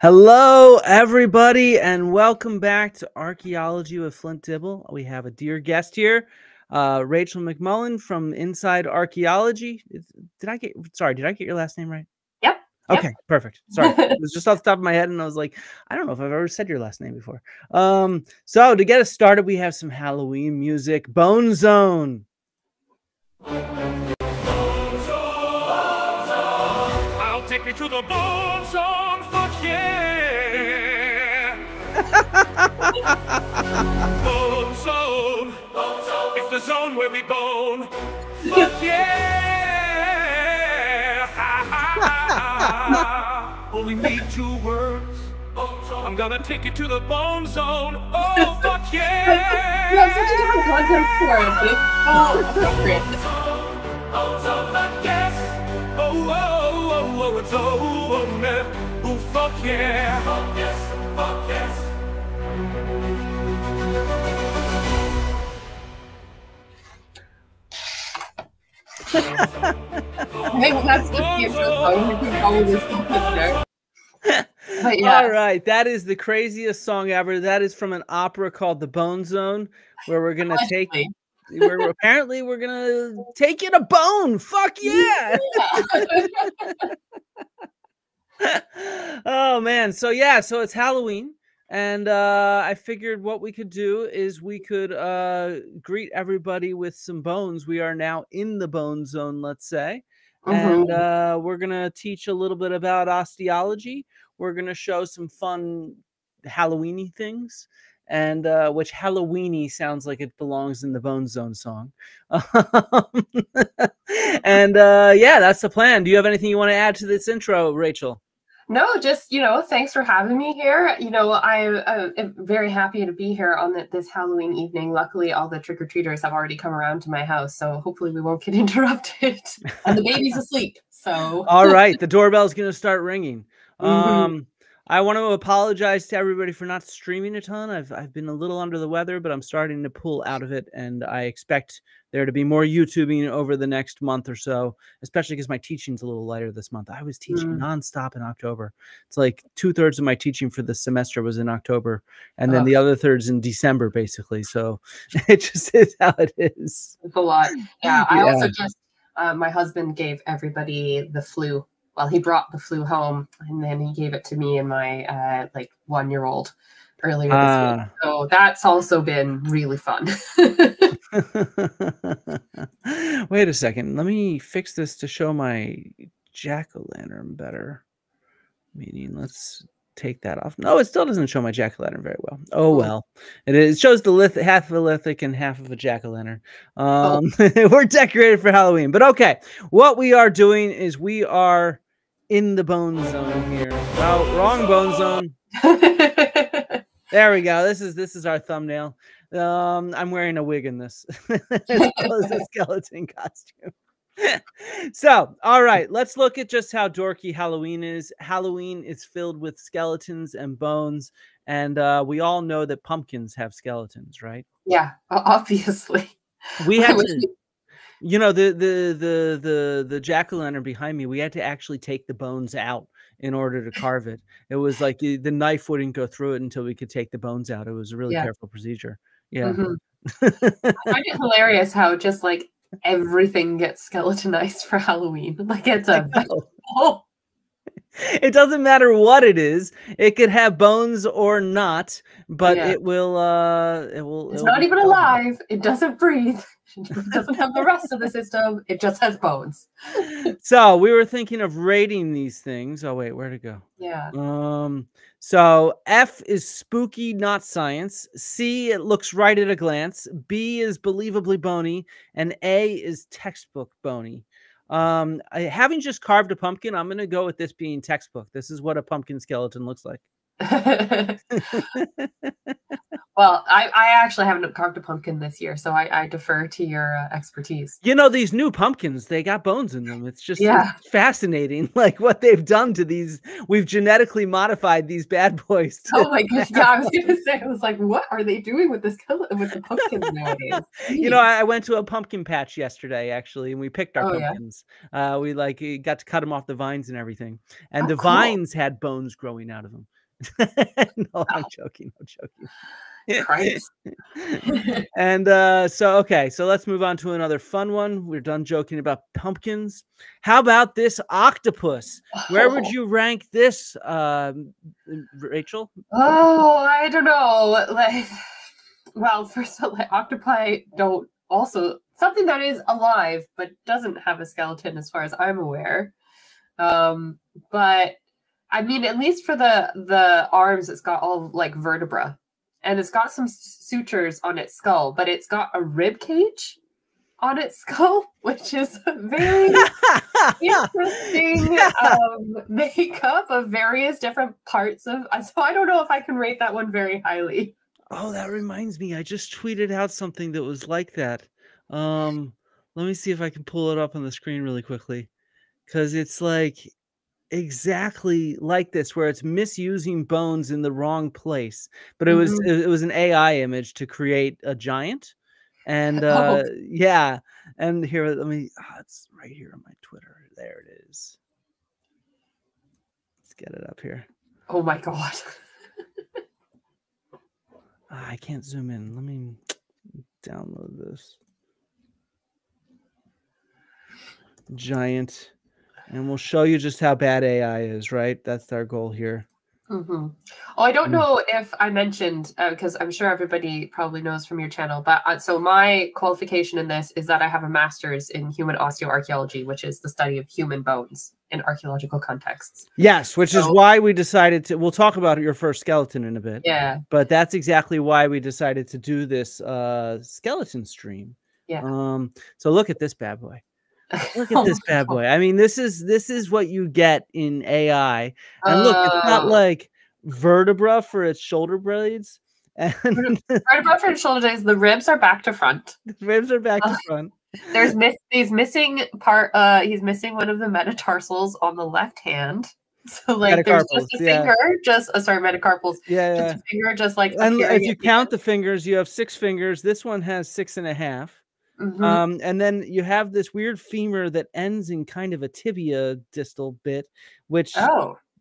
Hello, everybody, and welcome back to Archaeology with Flint Dibble. We have a dear guest here, Rachel McMullen from Inside Archaeology. Did I get your last name right? Yep. Okay, perfect. Sorry. It was just off the top of my head, and I was like, I don't know if I've ever said your last name before. So to get us started, we have some Halloween music. Bone Zone. I'll take you to the bone zone, fuck yeah. Bone zone, it's the zone where we bone, fuck yeah. Only need 2 words, I'm gonna take you to the bone zone, oh fuck yeah. You have such a different context for it, but it's all appropriate. Bone zone, fuck yes. Oh, oh, oh, oh, it's oh, man. Oh, fuck yeah. Fuck yes, fuck yes. Hey, well, that's the future, though. We can follow this computer. But yeah. All right, that is the craziest song ever. That is from an opera called The Bone Zone, where we're gonna Allegedly. apparently we're gonna take you to bone. Fuck yeah! Oh man, so it's Halloween, and I figured what we could do is we could greet everybody with some bones. We are now in the bone zone, let's say, and we're gonna teach a little bit about osteology. We're gonna show some fun Halloweeny things, and which Halloweeny sounds like it belongs in the Bone Zone song. And yeah, that's the plan. Do you have anything you want to add to this intro, Rachel? No, just, thanks for having me here. I'm very happy to be here on this Halloween evening. Luckily, all the trick-or-treaters have already come around to my house, so hopefully we won't get interrupted. And the baby's asleep, so. All right, the doorbell's going to start ringing. I want to apologize to everybody for not streaming a ton. I've been a little under the weather, but I'm starting to pull out of it, and I expect there to be more YouTubing over the next month or so, especially because my teaching's a little lighter this month. I was teaching nonstop in October. It's like 2/3 of my teaching for the semester was in October, and then the other third's in December, basically. So it just is how it is. It's a lot. Yeah, I also just, my husband gave everybody the flu. Well, he brought the flu home, and then he gave it to me and my 1-year-old earlier this week. So that's also been really fun. Wait a second. Let me fix this to show my jack-o'-lantern better. Meaning, let's take that off. No, it still doesn't show my jack-o'-lantern very well. Oh well. It shows the half of a lithic and half of a jack-o'-lantern. We're decorated for Halloween. But okay, what we are doing is we are in the bone zone here. Oh, wrong bone zone. There we go. This is our thumbnail. I'm wearing a wig in this. It's a skeleton costume. So, all right, let's look at just how dorky Halloween is. Halloween is filled with skeletons and bones, and we all know that pumpkins have skeletons, right? Yeah, obviously. We had to, the jack-o'-lantern behind me, we had to actually take the bones out in order to carve it. It was like the knife wouldn't go through it until we could take the bones out. It was a really careful procedure. Yeah. I find it hilarious how just like everything gets skeletonized for Halloween. Like it's a it doesn't matter what it is. It could have bones or not, but it will it's not even alive. It doesn't breathe. It doesn't have the rest of the system. It just has bones. So we were thinking of rating these things. Oh wait, where'd it go? Yeah. So F is spooky, not science. C, it looks right at a glance. B is believably bony, and A is textbook bony. Having just carved a pumpkin, I'm going to go with this being textbook. This is what a pumpkin skeleton looks like. Well, I actually haven't carved a pumpkin this year, so I defer to your expertise. You know, these new pumpkins, they got bones in them. It's just Yeah. it's fascinating, like what they've done to these. We've genetically modified these bad boys. Oh my gosh! Yeah, I was gonna say, I was like, what are they doing with this with the pumpkins nowadays? You know, I went to a pumpkin patch yesterday, actually, and we picked our pumpkins. Yeah? We like got to cut them off the vines and everything, and the vines had bones growing out of them. No, I'm joking. I'm joking. Christ. And so okay, so let's move on to another fun one. We're done joking about pumpkins. How about this octopus? Where would you rank this, Rachel? Oh, I don't know. Like, well, first of all, like, octopi don't also something that is alive but doesn't have a skeleton, as far as I'm aware. But I mean, at least for the arms, it's got all like vertebra. And it's got some sutures on its skull, but it's got a rib cage on its skull, which is a very interesting makeup of various different parts of. So I don't know if I can rate that one very highly. Oh, that reminds me. I just tweeted out something that was like that. Let me see if I can pull it up on the screen really quickly, because it's like exactly like this, where it's misusing bones in the wrong place, but it was an AI image to create a giant, and yeah, and here, let me, it's right here on my Twitter. There it is. Let's get it up here. Oh my god. I can't zoom in. Let me download this giant. And we'll show you just how bad AI is, right? That's our goal here. Oh, I don't know if I mentioned, because I'm sure everybody probably knows from your channel, but so my qualification in this is that I have a master's in human osteoarchaeology, which is the study of human bones in archaeological contexts. Yes, which is why we decided to, we'll talk about your first skeleton in a bit. Yeah. But that's exactly why we decided to do this skeleton stream. Yeah. So look at this bad boy. Look at this bad boy. I mean, this is what you get in AI. And look, it's got like vertebra for its shoulder blades. And vertebra for its shoulder blades. The ribs are back to front. The ribs are back to front. There's he's missing part. He's missing one of the metatarsals on the left hand. So like there's just a finger, sorry, metacarpals. Yeah, just a finger, just like. And if you count the fingers, you have 6 fingers. This one has 6.5. And then you have this weird femur that ends in kind of a tibia distal bit, which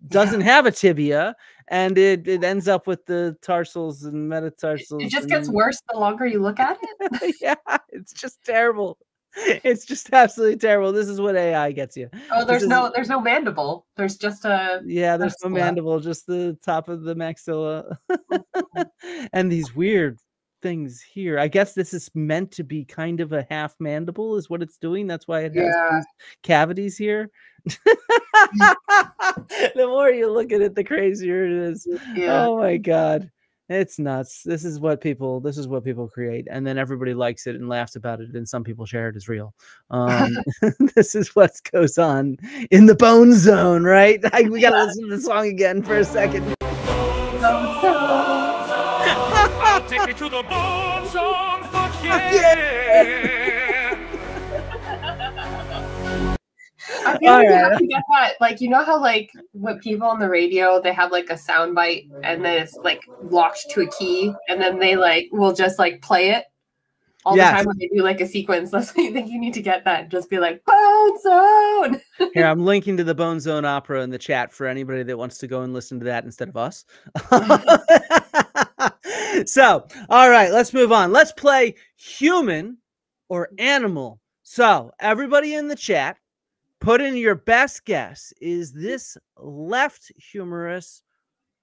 doesn't have a tibia, and it ends up with the tarsals and metatarsals. It just gets worse the longer you look at it. Yeah, it's just terrible. It's just absolutely terrible. This is what AI gets you. Oh, there's no mandible. There's just a there's no mandible, just the top of the maxilla. And these weird things here. I guess this is meant to be kind of a half mandible is what it's doing. That's why it has these cavities here. The more you look at it, the crazier it is. Oh my god, it's nuts. This is what people create, and then everybody likes it and laughs about it, and some people share it as real. This is what goes on in the bone zone, right? We gotta listen to the song again for a second. Take me to the bone zone, fuck yeah! I feel like you have to get that, like, you know how like when people on the radio, they have like a sound bite and then it's like locked to a key, and then they like will just like play it all the time when they do like a sequence. That's what you think you need to get that. Just be like Bone Zone. Here, I'm linking to the Bone Zone opera in the chat for anybody that wants to go and listen to that instead of us. So, all right, let's move on. Let's play human or animal. So, everybody in the chat, put in your best guess. Is this left humerus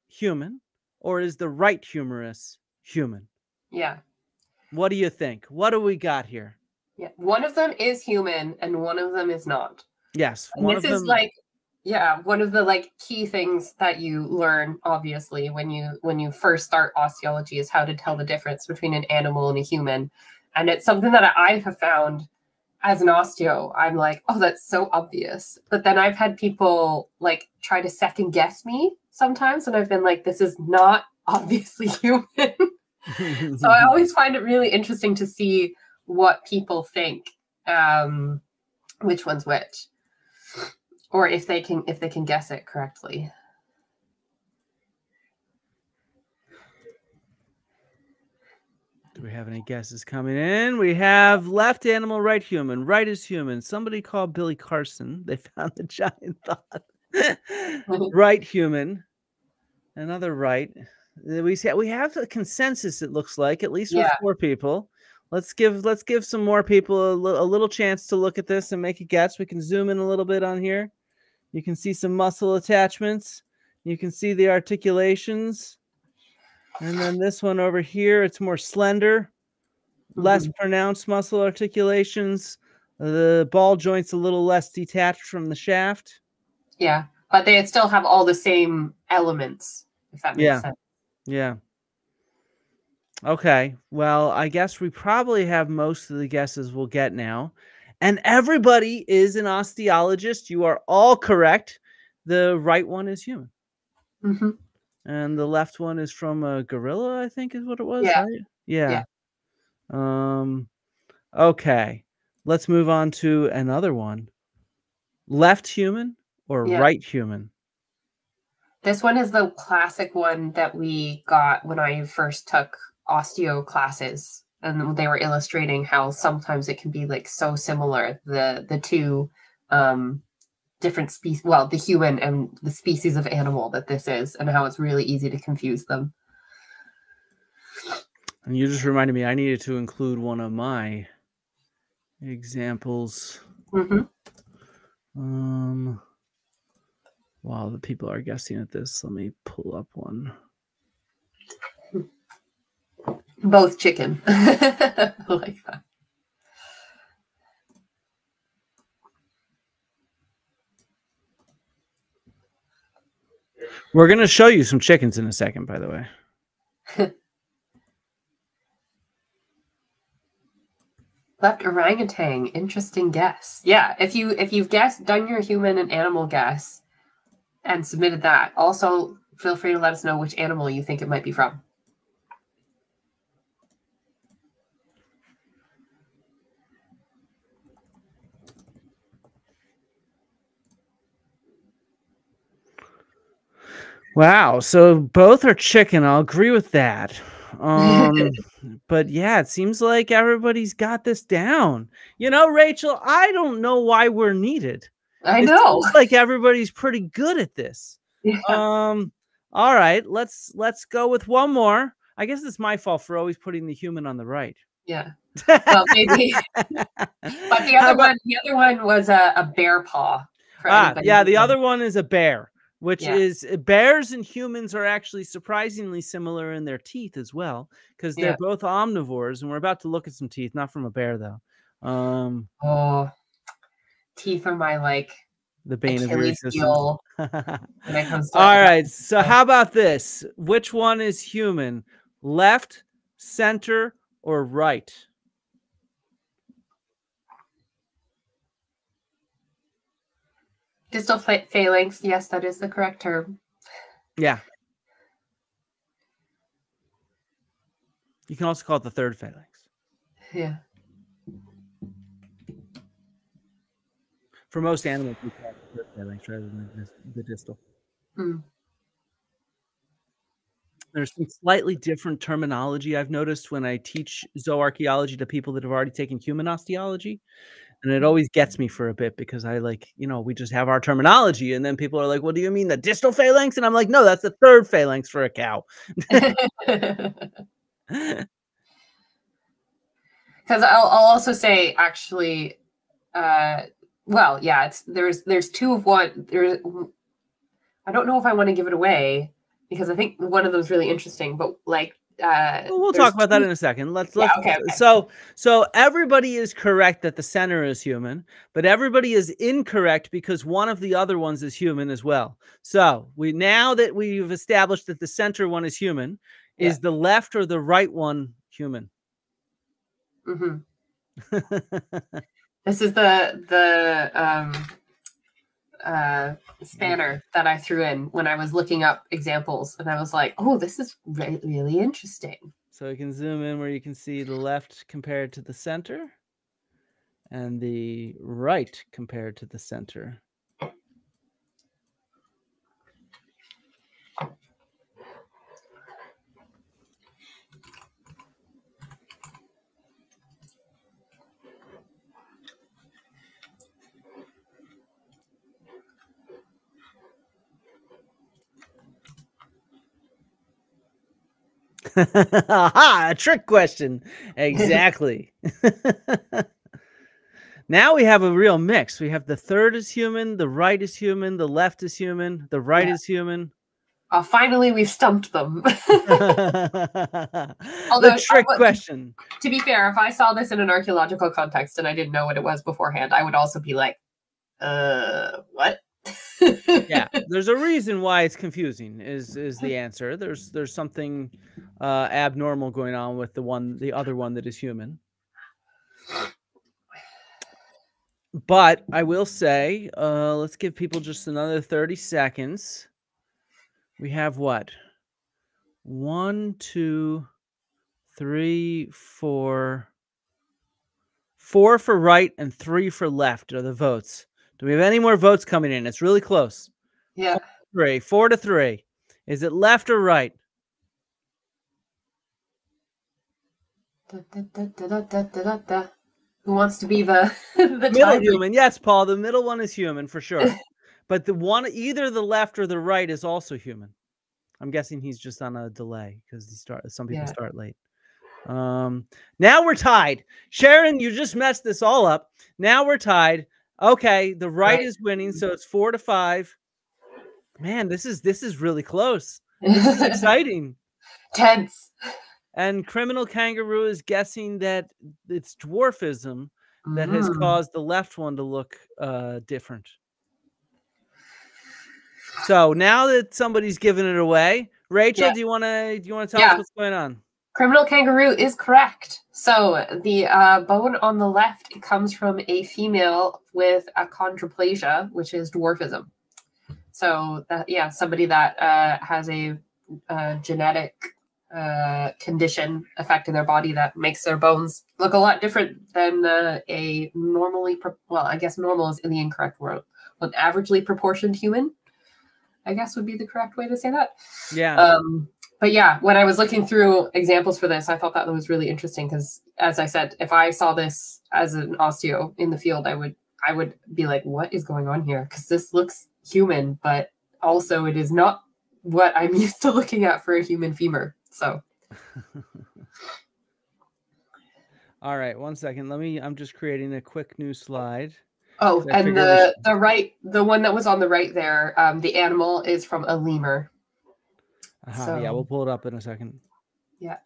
human, or is the right humerus human? Yeah. What do you think? What do we got here? Yeah, one of them is human and one of them is not. Yes. And this is like, one of the like key things that you learn, obviously, when you first start osteology is how to tell the difference between an animal and a human. And it's something that I have found as an osteo. I'm like, oh, that's so obvious. But then I've had people like try to second guess me sometimes, and I've been like, this is not obviously human. So I always find it really interesting to see what people think, which one's which, or if they can guess it correctly. Do we have any guesses coming in? We have left animal, right human. Right is human. Somebody called Billy Carson. They found the giant thought. Right human. Another right. We have a consensus, it looks like, at least with 4 people. Let's give some more people a little chance to look at this and make a guess. We can zoom in a little bit on here. You can see some muscle attachments. You can see the articulations. And then this one over here, it's more slender, less pronounced muscle articulations. The ball joint's a little less detached from the shaft. Yeah, but they still have all the same elements, if that makes sense. Yeah. Okay. Well, I guess we probably have most of the guesses we'll get now. And everybody is an osteologist. You are all correct. The right one is human. And the left one is from a gorilla, I think is what it was, right? Yeah. Okay. Let's move on to another one. Left human or right human? This one is the classic one that we got when I first took osteo classes, and they were illustrating how sometimes it can be like so similar, the two different species, well, the human and the species of animal that this is, and how it's really easy to confuse them. And you just reminded me I needed to include one of my examples. While the people are guessing at this, let me pull up one. Both chicken. I like that. We're going to show you some chickens in a second, by the way. Left orangutan. Interesting guess. Yeah, if you've done your human and animal guess and submitted that, also feel free to let us know which animal you think it might be from. Wow, so both are chicken. I'll agree with that. But yeah, it seems like everybody's got this down. You know, Rachel, I don't know why we're needed. I know. It seems like everybody's pretty good at this. Yeah. All right, let's go with one more. I guess it's my fault for always putting the human on the right. Yeah. Well, maybe. But the other one was a bear paw. Yeah, the other one is a bear. Which is bears and humans are actually surprisingly similar in their teeth as well, because they're both omnivores, and we're about to look at some teeth, not from a bear though. Teeth are my the bane of your existence. When it comes to all right, so how about this? Which one is human? Left, center, or right? Distal phalanx, yes, that is the correct term. Yeah. You can also call it the third phalanx. Yeah. For most animals, we call it the third phalanx rather than the distal. There's some slightly different terminology I've noticed when I teach zooarchaeology to people that have already taken human osteology. And it always gets me for a bit because we just have our terminology. And then people are like, well, do you mean the distal phalanx? And I'm like, no, that's the third phalanx for a cow. Because I'll also say, actually, well, yeah, there's two of one. I don't know if I want to give it away because I think one of those is really interesting, but we'll talk about that in a second. Okay. So everybody is correct that the center is human, but everybody is incorrect because one of the other ones is human as well. So now that we've established that the center one is human, is the left or the right one human? This is the spanner that I threw in when I was looking up examples, and I was like, oh, this is really interesting. So you can zoom in where you can see the left compared to the center and the right compared to the center. Aha, a trick question. Exactly. Now we have a real mix. We have the third is human, the right is human, the left is human, the right is human. Finally, we've stumped them. Although, the trick question. To be fair, if I saw this in an archaeological context and I didn't know what it was beforehand, I would also be like, what? Yeah, there's a reason why it's confusing is the answer. There's something abnormal going on with the other one that is human. But I will say, let's give people just another 30 seconds. We have what? 1, 2, 3, 4. 4 for right and 3 for left are the votes. Do we have any more votes coming in? It's really close. Yeah. 4 to 3. Is it left or right? Who wants to be the middle human? Yes, Paul. The middle one is human for sure. But the one, either the left or the right, is also human. I'm guessing he's just on a delay because some people start late. Now we're tied. Sharon, you just messed this all up. Now we're tied. Okay, the right is winning, so it's 4 to 5. Man, this is really close. This is exciting. Tense. And Criminal Kangaroo is guessing that it's dwarfism that has caused the left one to look different. So now that somebody's giving it away, Rachel, do you want to tell us what's going on? Criminal Kangaroo is correct. So the bone on the left comes from a female with achondroplasia, which is dwarfism. So somebody that has a genetic condition affecting their body that makes their bones look a lot different than a normally, I guess normal is in the incorrect word, an averagely proportioned human, I guess would be the correct way to say that. Yeah. But yeah, when I was looking through examples for this, I thought that was really interesting because, as I said, if I saw this as an osteo in the field, I would be like, what is going on here? Because this looks human, but also it is not what I'm used to looking at for a human femur. So. All right, 1 second. I'm just creating a quick new slide. Oh, and the one that was on the right there, the animal is from a lemur. So, yeah, we'll pull it up in a second. Yeah.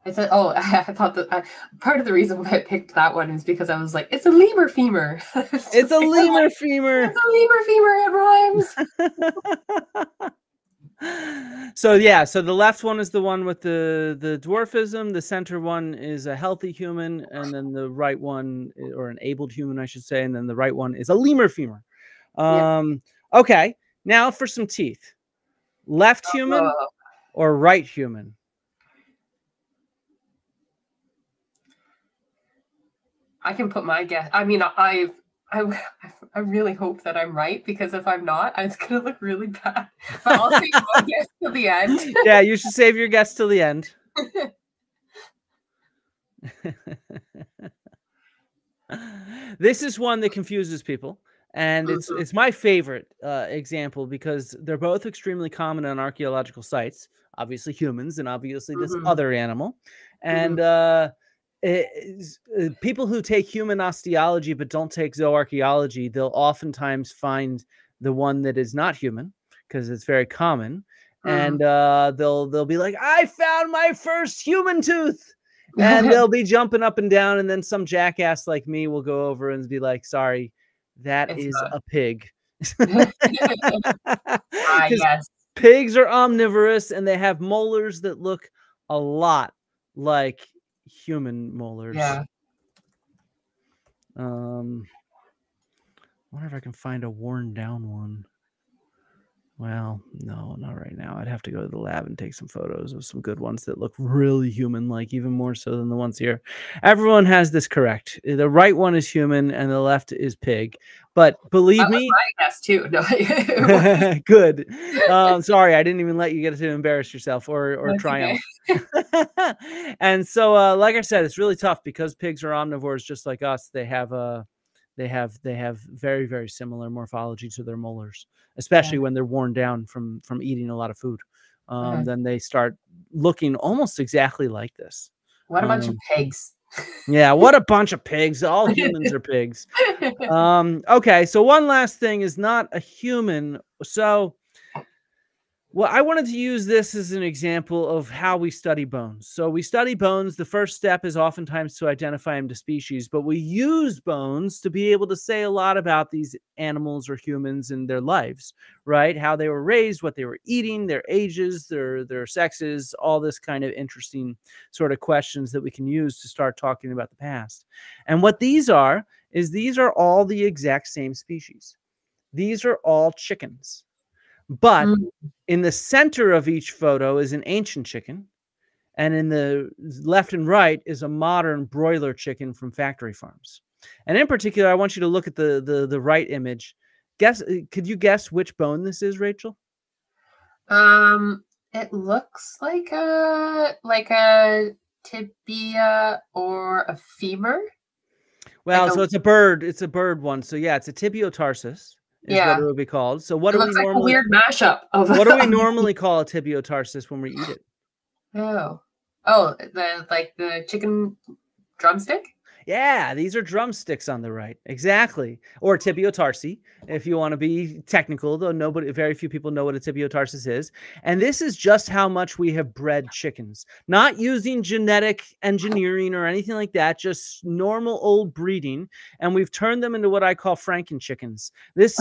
I said, I thought that part of the reason why I picked that one is because I was like, it's a lemur femur. It's a lemur femur. It's a lemur femur. It rhymes. So the left one is the one with the dwarfism. The center one is a healthy human, and then the right one, or an abled human, I should say, and then the right one is a lemur femur. Okay, now for some teeth. Left human or right human? I can put my guess. I mean, I really hope that I'm right, because if I'm not, it's going to look really bad. But I'll save my guess till the end. Yeah, you should save your guess till the end. This is one that confuses people. And it's my favorite example because they're both extremely common on archaeological sites. Obviously humans and obviously this other animal. And people who take human osteology but don't take zooarchaeology, they'll oftentimes find the one that is not human because it's very common. And they'll be like, I found my first human tooth. And they'll be jumping up and down. And then some jackass like me will go over and be like, sorry, that is a pig. Yes. Pigs are omnivorous and they have molars that look a lot like human molars. Yeah. Wonder if I can find a worn down one. Well, no, not right now. I'd have to go to the lab and take some photos of some good ones that look really human-like, even more so than the ones here. Everyone has this correct. The right one is human and the left is pig. But believe me, my guess too. No. good. Sorry, I didn't even let you get to embarrass yourself or triumph. Okay. And so, like I said, it's really tough because pigs are omnivores just like us. They have very, very similar morphology to their molars, especially when they're worn down from eating a lot of food. Then they start looking almost exactly like this. What a bunch of pigs. Yeah, what a bunch of pigs. All humans are pigs. Okay, so one last thing is not a human. So well, I wanted to use this as an example of how we study bones. So we study bones. The first step is oftentimes to identify them to species, but we use bones to be able to say a lot about these animals or humans and their lives, right? How they were raised, what they were eating, their ages, their sexes, all this kind of interesting sort of questions that we can use to start talking about the past. And what these are is these are all the exact same species. These are all chickens. But in the center of each photo is an ancient chicken, and in the left and right is a modern broiler chicken from factory farms. And in particular, I want you to look at the right image. Could you guess which bone this is, Rachel? It looks like a tibia or a femur. Well, like so it's a bird. It's a bird one. So yeah, it's a tibiotarsus. Is what it would be called. So what do we normally? Like a weird mashup of. What do we normally call a tibiotarsus when we eat it? Oh, the chicken drumstick. Yeah, these are drumsticks on the right. Exactly. Or tibiotarsi, if you want to be technical, though very few people know what a tibiotarsus is. And this is just how much we have bred chickens. Not using genetic engineering or anything like that, just normal old breeding. And we've turned them into what I call Franken chickens. This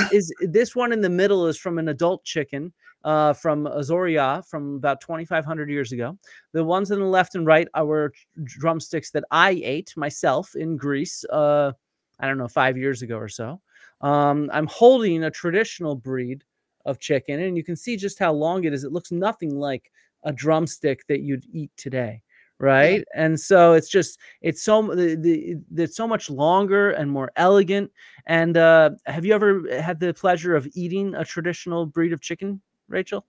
one in the middle is from an adult chicken. From Azoria from about 2,500 years ago. The ones on the left and right were drumsticks that I ate myself in Greece, I don't know, 5 years ago or so. I'm holding a traditional breed of chicken, and you can see just how long it is. It looks nothing like a drumstick that you'd eat today, right? Yeah. And so it's so much longer and more elegant. And have you ever had the pleasure of eating a traditional breed of chicken, Rachel?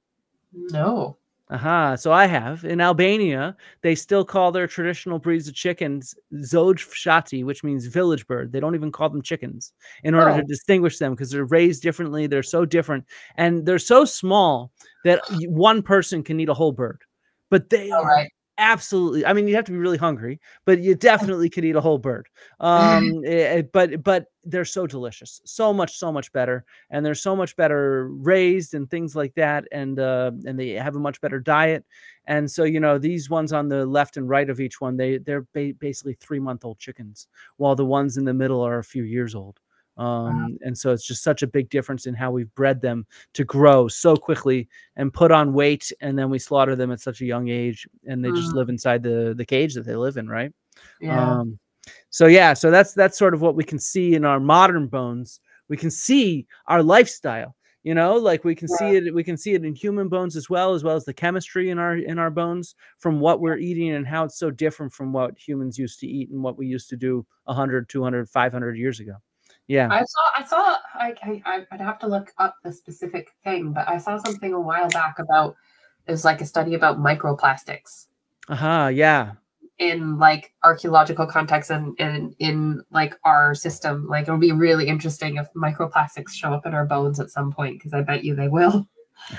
No. So I have. In Albania, they still call their traditional breeds of chickens zogfshati, which means village bird. They don't even call them chickens in order to distinguish them because they're raised differently. They're so different. And they're so small that one person can eat a whole bird. But they are absolutely, I mean, you have to be really hungry, but you definitely could eat a whole bird. But they're so delicious, so much better, and they're so much better raised and things like that, and they have a much better diet. And so, you know, these ones on the left and right of each one, they're basically 3-month-old chickens, while the ones in the middle are a few years old. And so it's just such a big difference in how we've bred them to grow so quickly and put on weight, and then we slaughter them at such a young age, and they just live inside the cage that they live in, right? Yeah. So that's sort of what we can see in our modern bones. We can see our lifestyle, you know, like we can see it in human bones as well as the chemistry in our bones from what we're eating and how it's so different from what humans used to eat and what we used to do 100, 200, 500 years ago. Yeah. I saw I'd have to look up the specific thing, but I saw something a while back about is like a study about microplastics. Yeah. In like archaeological context and in like our system. Like it'll be really interesting if microplastics show up in our bones at some point, because I bet you they will.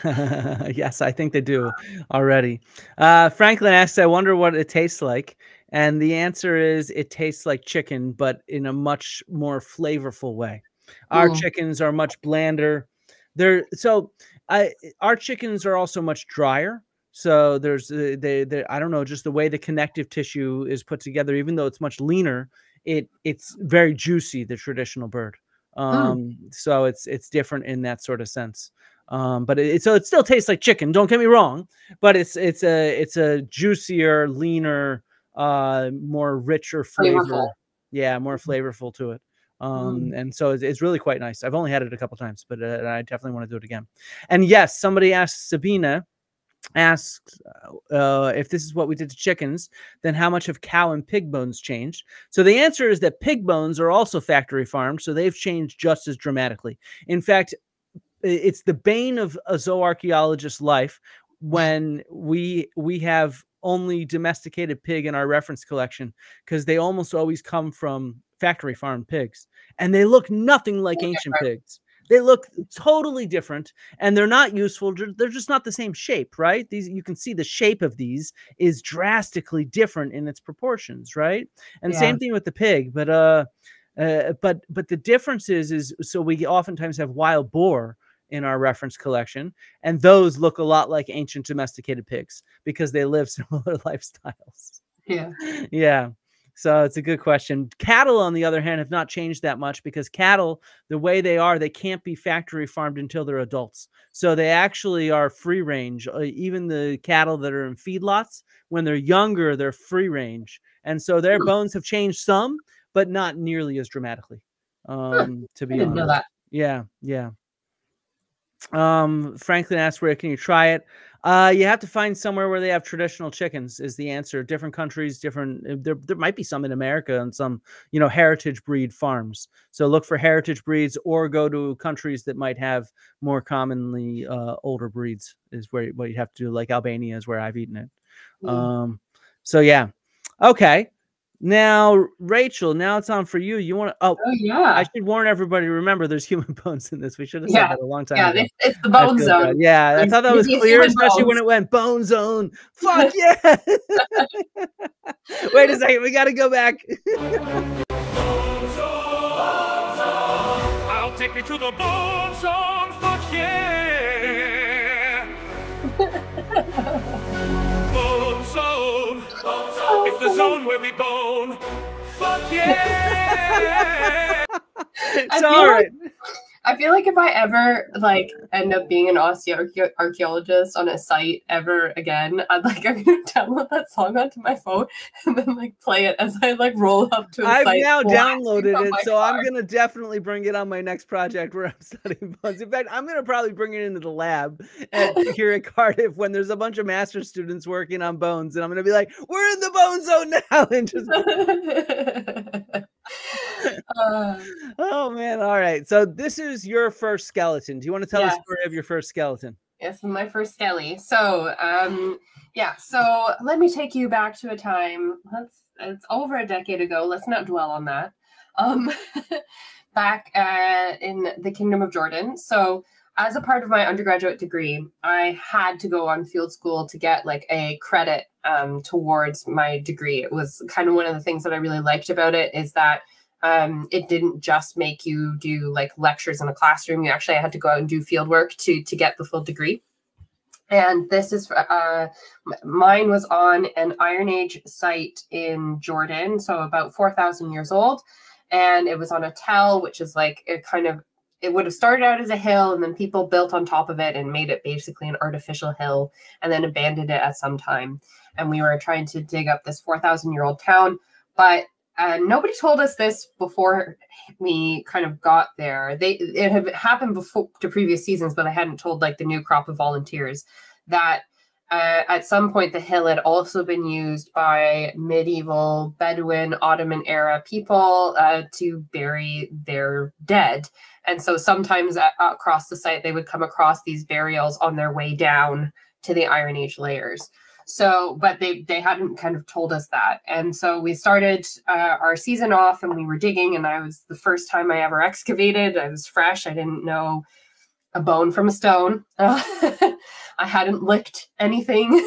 Yes, I think they do already. Franklin asks, I wonder what it tastes like. And the answer is it tastes like chicken, but in a much more flavorful way. Our chickens are much blander. Our chickens are also much drier. So there's I don't know, just the way the connective tissue is put together, even though it's much leaner, it's very juicy, the traditional bird. So it's different in that sort of sense. But it still tastes like chicken, don't get me wrong, but it's a juicier, leaner, more richer flavor. Flavorful. Yeah, more flavorful to it. And so it's really quite nice. I've only had it a couple times, but I definitely want to do it again. And yes, somebody asked, Sabina asks, if this is what we did to chickens, then how much have cow and pig bones changed? So the answer is that pig bones are also factory farmed, so they've changed just as dramatically. In fact, it's the bane of a zooarchaeologist's life when we have only domesticated pig in our reference collection, because they almost always come from factory farmed pigs, and they look nothing like ancient pigs. They look totally different, and they're not useful. They're just not the same shape, right? These, you can see the shape of these is drastically different in its proportions, right? And same thing with the pig, but the difference is so we oftentimes have wild boar in our reference collection, and those look a lot like ancient domesticated pigs because they live similar lifestyles. Yeah. So it's a good question. Cattle, on the other hand, have not changed that much, because cattle, the way they are, they can't be factory farmed until they're adults. So they actually are free range. Even the cattle that are in feedlots, when they're younger, they're free range. And so their bones have changed some, but not nearly as dramatically, to be honest. I didn't know that. Yeah. Franklin asked, where can you try it? You have to find somewhere where they have traditional chickens is the answer. Different countries, different, there might be some in America and some, heritage breed farms. So look for heritage breeds, or go to countries that might have more commonly older breeds is what you have to do. Like Albania is where I've eaten it. So yeah. Okay. Now, Rachel, now it's on for you. You want to? Oh yeah. I should warn everybody. Remember, there's human bones in this. We should have said that a long time ago. It's the bone zone. Yeah, I thought that was clear, especially when it went bone zone. Fuck yeah! Wait a second, we got to go back. I'll take you to the bone zone. Fuck yeah! Bone zone. It's the zone where we bone. Fuck yeah! It's all right. I feel like if I ever end up being an archaeologist on a site ever again, I'm gonna download that song onto my phone and then play it as I roll up to a site. I've now downloaded it, so I'm gonna definitely bring it on my next project where I'm studying bones. In fact, I'm gonna probably bring it into the lab here at Cardiff when there's a bunch of master's students working on bones, and I'm gonna be like, "We're in the bone zone now," and just. Oh man! All right, so this is your first skeleton. Do you want to tell the story of your first skeleton? Yes, my first skelly. So, so let me take you back to a time. It's over a decade ago. Let's not dwell on that. Back in the Kingdom of Jordan. So, as a part of my undergraduate degree, I had to go on field school to get a credit towards my degree. It was kind of one of the things that I really liked about it, is that it didn't just make you do lectures in a classroom. You actually had to go out and do field work to get the full degree. And this is, mine was on an Iron Age site in Jordan, so about 4,000 years old. And it was on a tell, which is it would have started out as a hill, and then people built on top of it and made it basically an artificial hill, and then abandoned it at some time. And we were trying to dig up this 4,000-year-old town, but nobody told us this before we kind of got there. It had happened before to previous seasons, but they hadn't told the new crop of volunteers that at some point the hill had also been used by medieval Bedouin Ottoman era people to bury their dead. And so sometimes across the site, they would come across these burials on their way down to the Iron Age layers. So, but they hadn't kind of told us that. And so we started our season off, and we were digging, and I was the first time I ever excavated. I was fresh. I didn't know a bone from a stone. I hadn't licked anything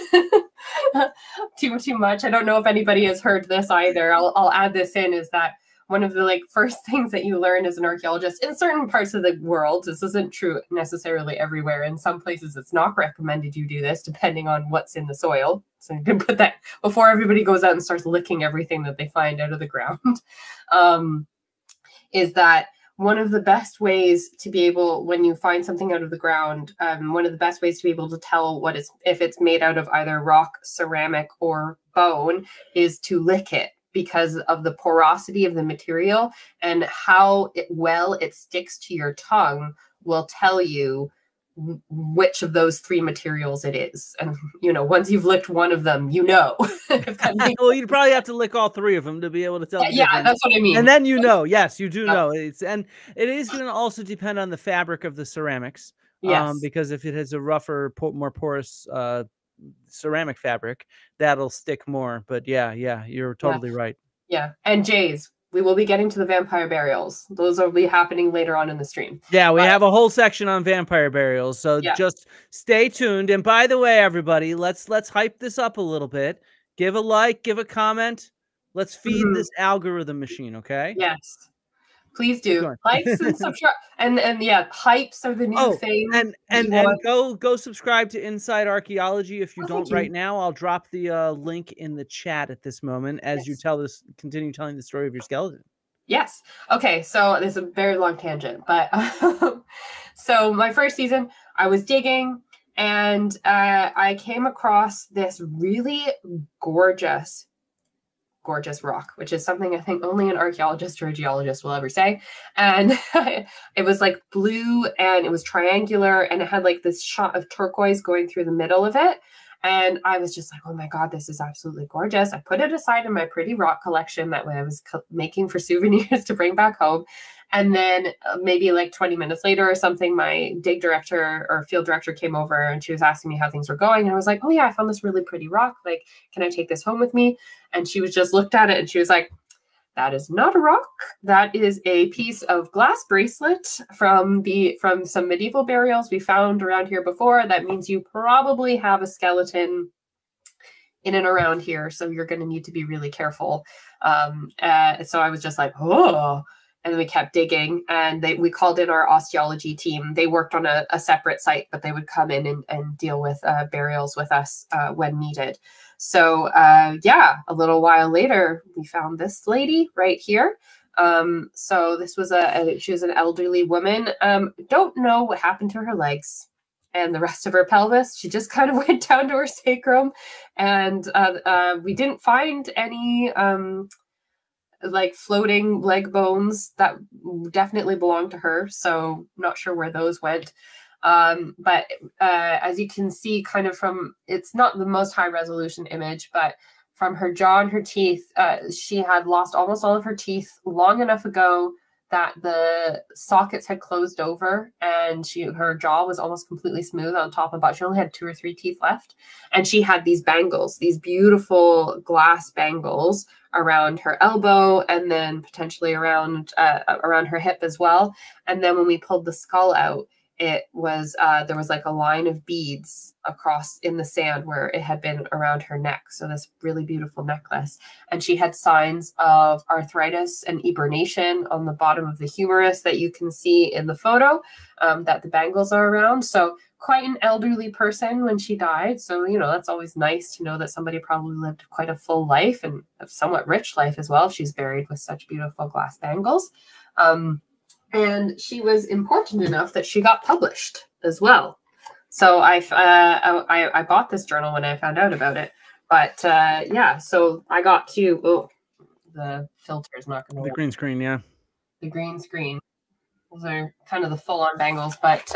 too much. I don't know if anybody has heard this either. I'll add this in, is that one of the first things that you learn as an archaeologist in certain parts of the world, this isn't true necessarily everywhere. In some places, it's not recommended you do this, depending on what's in the soil. So you can put that before everybody goes out and starts licking everything that they find out of the ground. Is that one of the best ways to be able, when you find something out of the ground, one of the best ways to be able to tell if it's made out of either rock, ceramic, or bone, is to lick it. because of the porosity of the material, and how well it sticks to your tongue will tell you which of those 3 materials it is. And, you know, once you've licked one of them, you know. Well, you'd probably have to lick all 3 of them to be able to tell the Yeah, difference. that's what I mean. And then you know, yes, you do Yeah. know. And it is going to also depend on the fabric of the ceramics. Yes. Because if it has a rougher, more porous ceramic fabric, that'll stick more. But yeah, you're totally right. Yeah. And Jays, we will be getting to the vampire burials. Those will be happening later on in the stream. Yeah, we have a whole section on vampire burials, so just stay tuned. And by the way, everybody, let's hype this up a little bit. Give a like, give a comment. Let's feed this algorithm machine, okay? Yes. Please do. Likes and subscribe. And yeah, hypes are the new thing. And go subscribe to Inside Archaeology if you don't right now. I'll drop the link in the chat at this moment as you continue telling the story of your skeleton. Yes. Okay, so this is a very long tangent, but so my first season, I was digging and I came across this really gorgeous rock, which is something I think only an archaeologist or a geologist will ever say. And it was like blue and it was triangular and it had like this shot of turquoise going through the middle of it. And I was just like, oh my God, this is absolutely gorgeous. I put it aside in my pretty rock collection that way I was making for souvenirs to bring back home. And then maybe like 20 minutes later or something, my dig director or field director came over and she was asking me how things were going. And I was like, oh yeah, I found this really pretty rock. Like, can I take this home with me? And she was just looked at it and she was like, that is not a rock. That is a piece of glass bracelet from some medieval burials we found around here before. That means you probably have a skeleton in and around here. So you're going to need to be really careful. So I was just like, oh. And we kept digging and we called in our osteology team. They worked on a separate site, but they would come in and deal with burials with us when needed. So yeah, a little while later, we found this lady right here. So this was she was an elderly woman. Don't know what happened to her legs and the rest of her pelvis. She just kind of went down to her sacrum and we didn't find any like floating leg bones that definitely belonged to her. So not sure where those went. But as you can see kind of from, it's not the most high resolution image, but from her jaw and her teeth, she had lost almost all of her teeth long enough ago that the sockets had closed over and her jaw was almost completely smooth on top and bottom. She only had 2 or 3 teeth left. And she had these bangles, these beautiful glass bangles around her elbow and then potentially around her hip as well. And then when we pulled the skull out, it was there was like a line of beads across in the sand where it had been around her neck. So this really beautiful necklace. And she had signs of arthritis and eburnation on the bottom of the humerus that you can see in the photo that the bangles are around. So quite an elderly person when she died. So, you know, that's always nice to know that somebody probably lived quite a full life and a somewhat rich life as well. She's buried with such beautiful glass bangles. And she was important enough that she got published as well. So I bought this journal when I found out about it. But yeah, so I got to, the filter is not going to work. The green screen, yeah. The green screen. Those are kind of the full-on bangles, but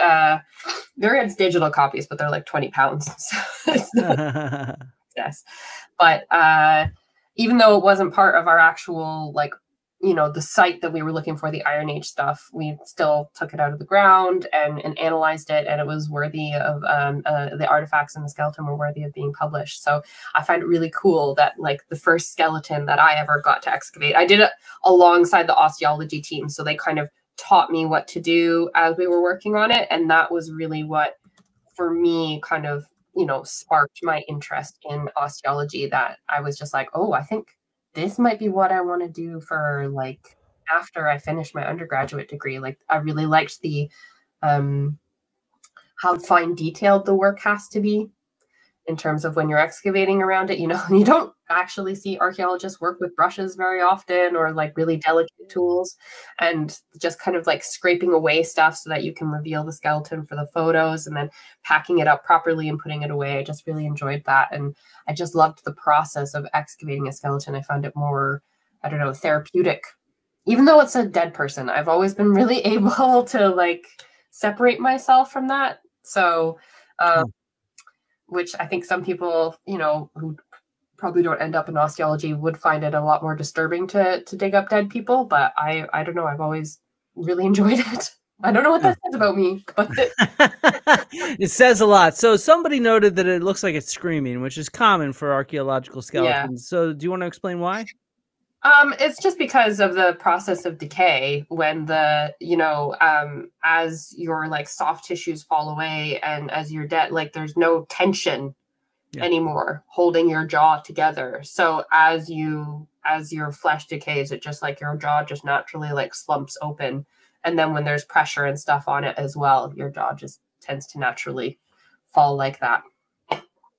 they're digital copies, but they're like 20 pounds. So it's not, yes. But even though it wasn't part of our actual, like, you know, the site that we were looking for, the Iron Age stuff, we still took it out of the ground and analyzed it, and it was worthy of, the artifacts and the skeleton were worthy of being published. So I find it really cool that, like, the first skeleton that I ever got to excavate, I did it alongside the osteology team. So they kind of taught me what to do as we were working on it. And that was really what, for me, kind of, you know, sparked my interest in osteology, that I was just like, oh, I think this might be what I want to do for, like, after I finish my undergraduate degree. Like, I really liked the how fine detailed the work has to be in terms of when you're excavating around it. You know, you don't actually see archaeologists work with brushes very often, or like really delicate tools, and just kind of like scraping away stuff so that you can reveal the skeleton for the photos, and then packing it up properly and putting it away. I just really enjoyed that. And I just loved the process of excavating a skeleton. I found it more, I don't know, therapeutic. Even though it's a dead person, I've always been really able to like separate myself from that. So, which I think some people, you know, who probably don't end up in osteology would find it a lot more disturbing to dig up dead people. But I don't know. I've always really enjoyed it. I don't know what that says about me, but it says a lot. So somebody noted that it looks like it's screaming, which is common for archaeological skeletons. Yeah. So do you want to explain why? It's just because of the process of decay when the, you know, as your like soft tissues fall away and as you're dead, like there's no tension anymore holding your jaw together. So as your flesh decays, it just like your jaw just naturally like slumps open. And then when there's pressure and stuff on it as well, your jaw just tends to naturally fall like that.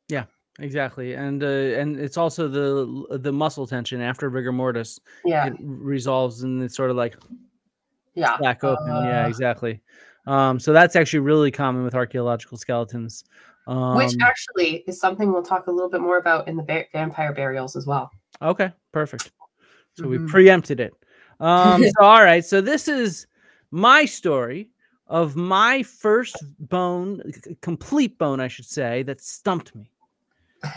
Yeah. Exactly, and it's also the muscle tension after rigor mortis. Yeah, it resolves and it's sort of like back open. Yeah, exactly. So that's actually really common with archaeological skeletons, which actually is something we'll talk a little bit more about in the vampire burials as well. Okay, perfect. So we preempted it. So all right, so this is my story of my first bone, complete bone, I should say, that stumped me.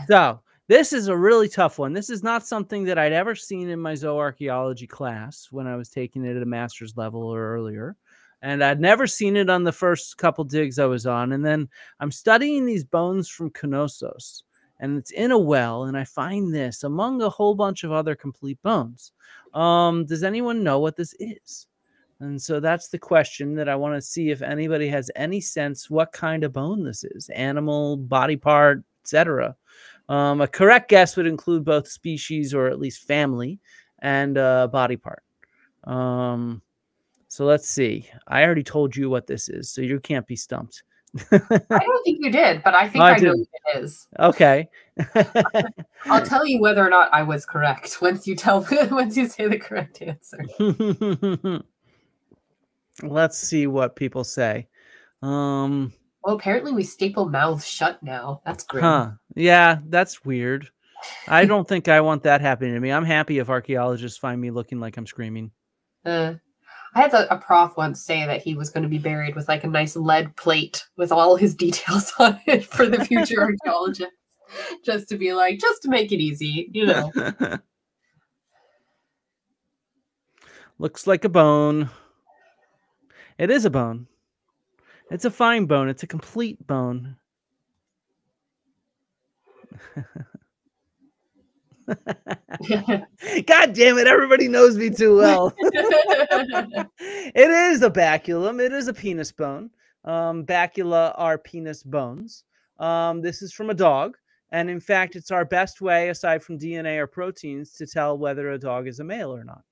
So this is a really tough one. This is not something that I'd ever seen in my zooarchaeology class when I was taking it at a master's level or earlier. And I'd never seen it on the first couple digs I was on. And then I'm studying these bones from Knossos, and it's in a well. And I find this among a whole bunch of other complete bones. Does anyone know what this is? And so that's the question that I want to see if anybody has any sense what kind of bone this is. Animal, body part, etc. A correct guess would include both species or at least family and body part. So let's see. I already told you what this is, so you can't be stumped. I don't think you did, but I think I know what it is. Okay. I'll tell you whether or not I was correct once you say the correct answer. Let's see what people say. Well, apparently we staple mouths shut now. That's great. Huh. Yeah, that's weird. I don't think I want that happening to me. I'm happy if archaeologists find me looking like I'm screaming. I had a prof once say that he was going to be buried with like a nice lead plate with all his details on it for the future archaeologist. Just to be like, just to make it easy, you know. Looks like a bone. It is a bone. It's a fine bone. It's a complete bone. God damn it. Everybody knows me too well. It is a baculum. It is a penis bone. Bacula are penis bones. This is from a dog. And in fact, it's our best way, aside from DNA or proteins, to tell whether a dog is a male or not.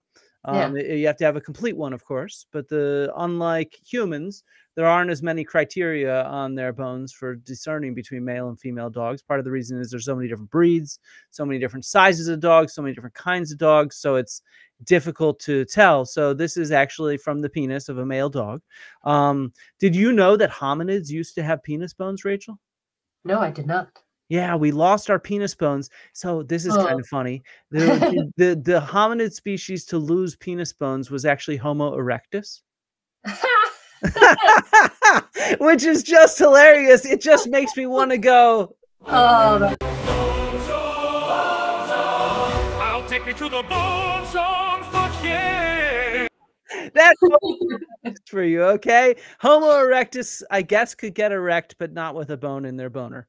You have to have a complete one, of course, but unlike humans, there aren't as many criteria on their bones for discerning between male and female dogs. Part of the reason is there's so many different breeds, so many different sizes of dogs, so many different kinds of dogs, so it's difficult to tell. So this is actually from the penis of a male dog. Did you know that hominids used to have penis bones, Rachel? No, I did not. Yeah, we lost our penis bones. So this is kind of funny. The hominid species to lose penis bones was actually Homo erectus. Which is just hilarious. It just makes me want to go. I'll take you to the bone zone for yeah. That's for you, okay? Homo erectus, I guess, could get erect, but not with a bone in their boner.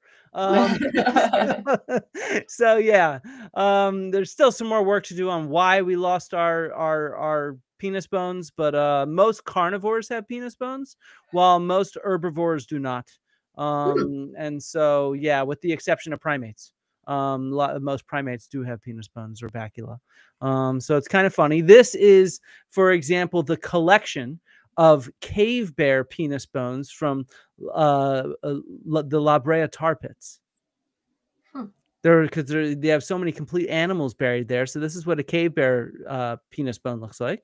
So yeah, there's still some more work to do on why we lost our penis bones, but most carnivores have penis bones, while most herbivores do not. And so yeah, with the exception of primates. Most primates do have penis bones or bacula. So it's kind of funny. This is, for example, the collection of cave bear penis bones from the La Brea tar pits. because they have so many complete animals buried there. So this is what a cave bear penis bone looks like.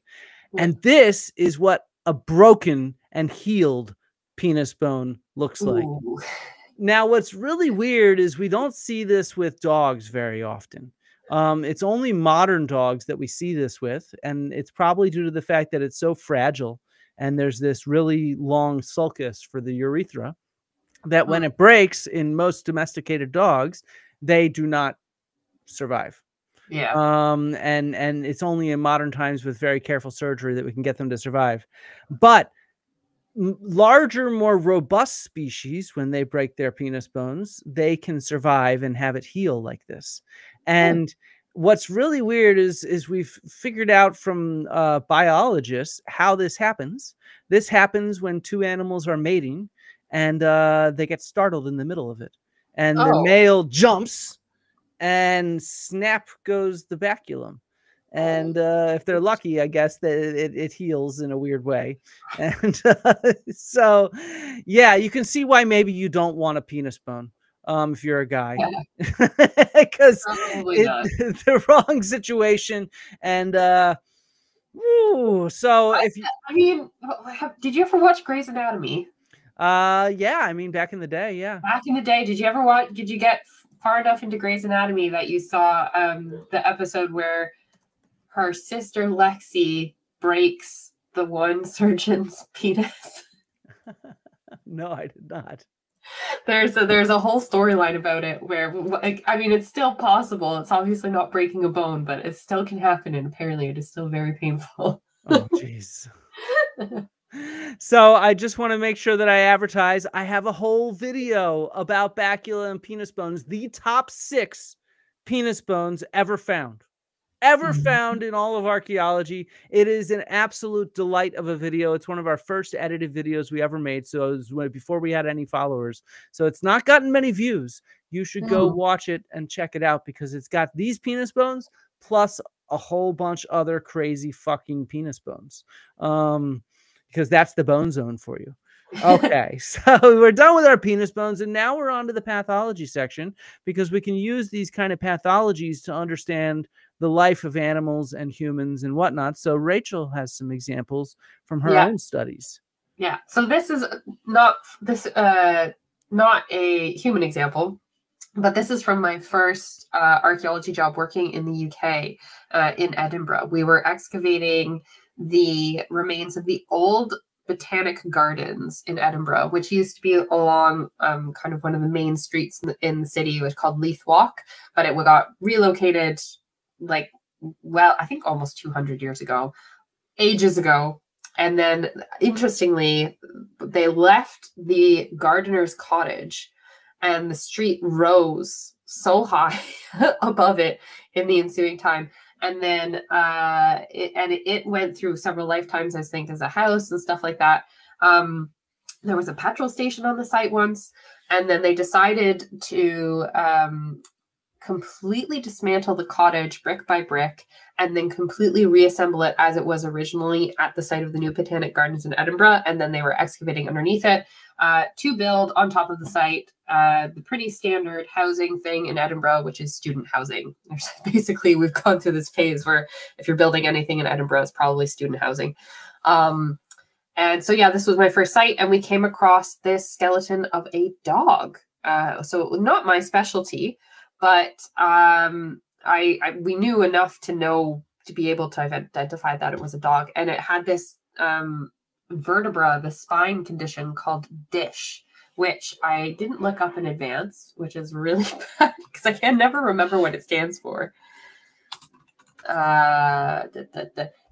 And this is what a broken and healed penis bone looks like. Ooh. Now, what's really weird is we don't see this with dogs very often. It's only modern dogs that we see this with, and it's probably due to the fact that it's so fragile and there's this really long sulcus for the urethra that when it breaks in most domesticated dogs, they do not survive. Yeah. And it's only in modern times with very careful surgery that we can get them to survive. But larger, more robust species, when they break their penis bones, they can survive and have it heal like this. And what's really weird is we've figured out from biologists how this happens. This happens when two animals are mating and they get startled in the middle of it. And the male jumps and snap goes the baculum. And if they're lucky, I guess that it heals in a weird way. And so, yeah, you can see why maybe you don't want a penis bone if you're a guy, because the wrong situation. And so if you, I mean, did you ever watch Grey's Anatomy? Yeah, I mean, back in the day, yeah. Back in the day, did you ever watch? Did you get far enough into Grey's Anatomy that you saw the episode where her sister Lexi breaks the one surgeon's penis? No, I did not. There's a whole storyline about it where, like, I mean, it's still possible. It's obviously not breaking a bone, but it still can happen, and apparently it is still very painful. Oh, jeez. So I just want to make sure that I advertise. I have a whole video about bacula and penis bones, the top 6 penis bones ever found in all of archaeology. It is an absolute delight of a video. It's one of our first edited videos we ever made. So it was before we had any followers. So it's not gotten many views. You should go watch it and check it out because it's got these penis bones plus a whole bunch other crazy fucking penis bones. Because that's the bone zone for you. Okay, so we're done with our penis bones, and now we're on to the pathology section because we can use these kind of pathologies to understand the life of animals and humans and whatnot. So Rachel has some examples from her own studies. Yeah, so this is not a human example, but this is from my first archaeology job working in the UK in Edinburgh. We were excavating the remains of the old botanic gardens in Edinburgh, which used to be along kind of one of the main streets in the city. It was called Leith Walk, but it got relocated like, well, I think almost 200 years ago, ages ago. And then interestingly, they left the gardener's cottage and the street rose so high above it in the ensuing time. And then it went through several lifetimes, I think, as a house and stuff like that. There was a petrol station on the site once, and then they decided to completely dismantle the cottage brick by brick and then completely reassemble it as it was originally at the site of the new Botanic Gardens in Edinburgh. And then they were excavating underneath it to build on top of the site the pretty standard housing thing in Edinburgh, which is student housing. Basically, we've gone through this phase where if you're building anything in Edinburgh, it's probably student housing. And so, yeah, this was my first site, and we came across this skeleton of a dog. So not my specialty, but we knew enough to be able to identify that it was a dog. And it had this vertebra, the spine condition called dish, which I didn't look up in advance, which is really bad because I can never remember what it stands for.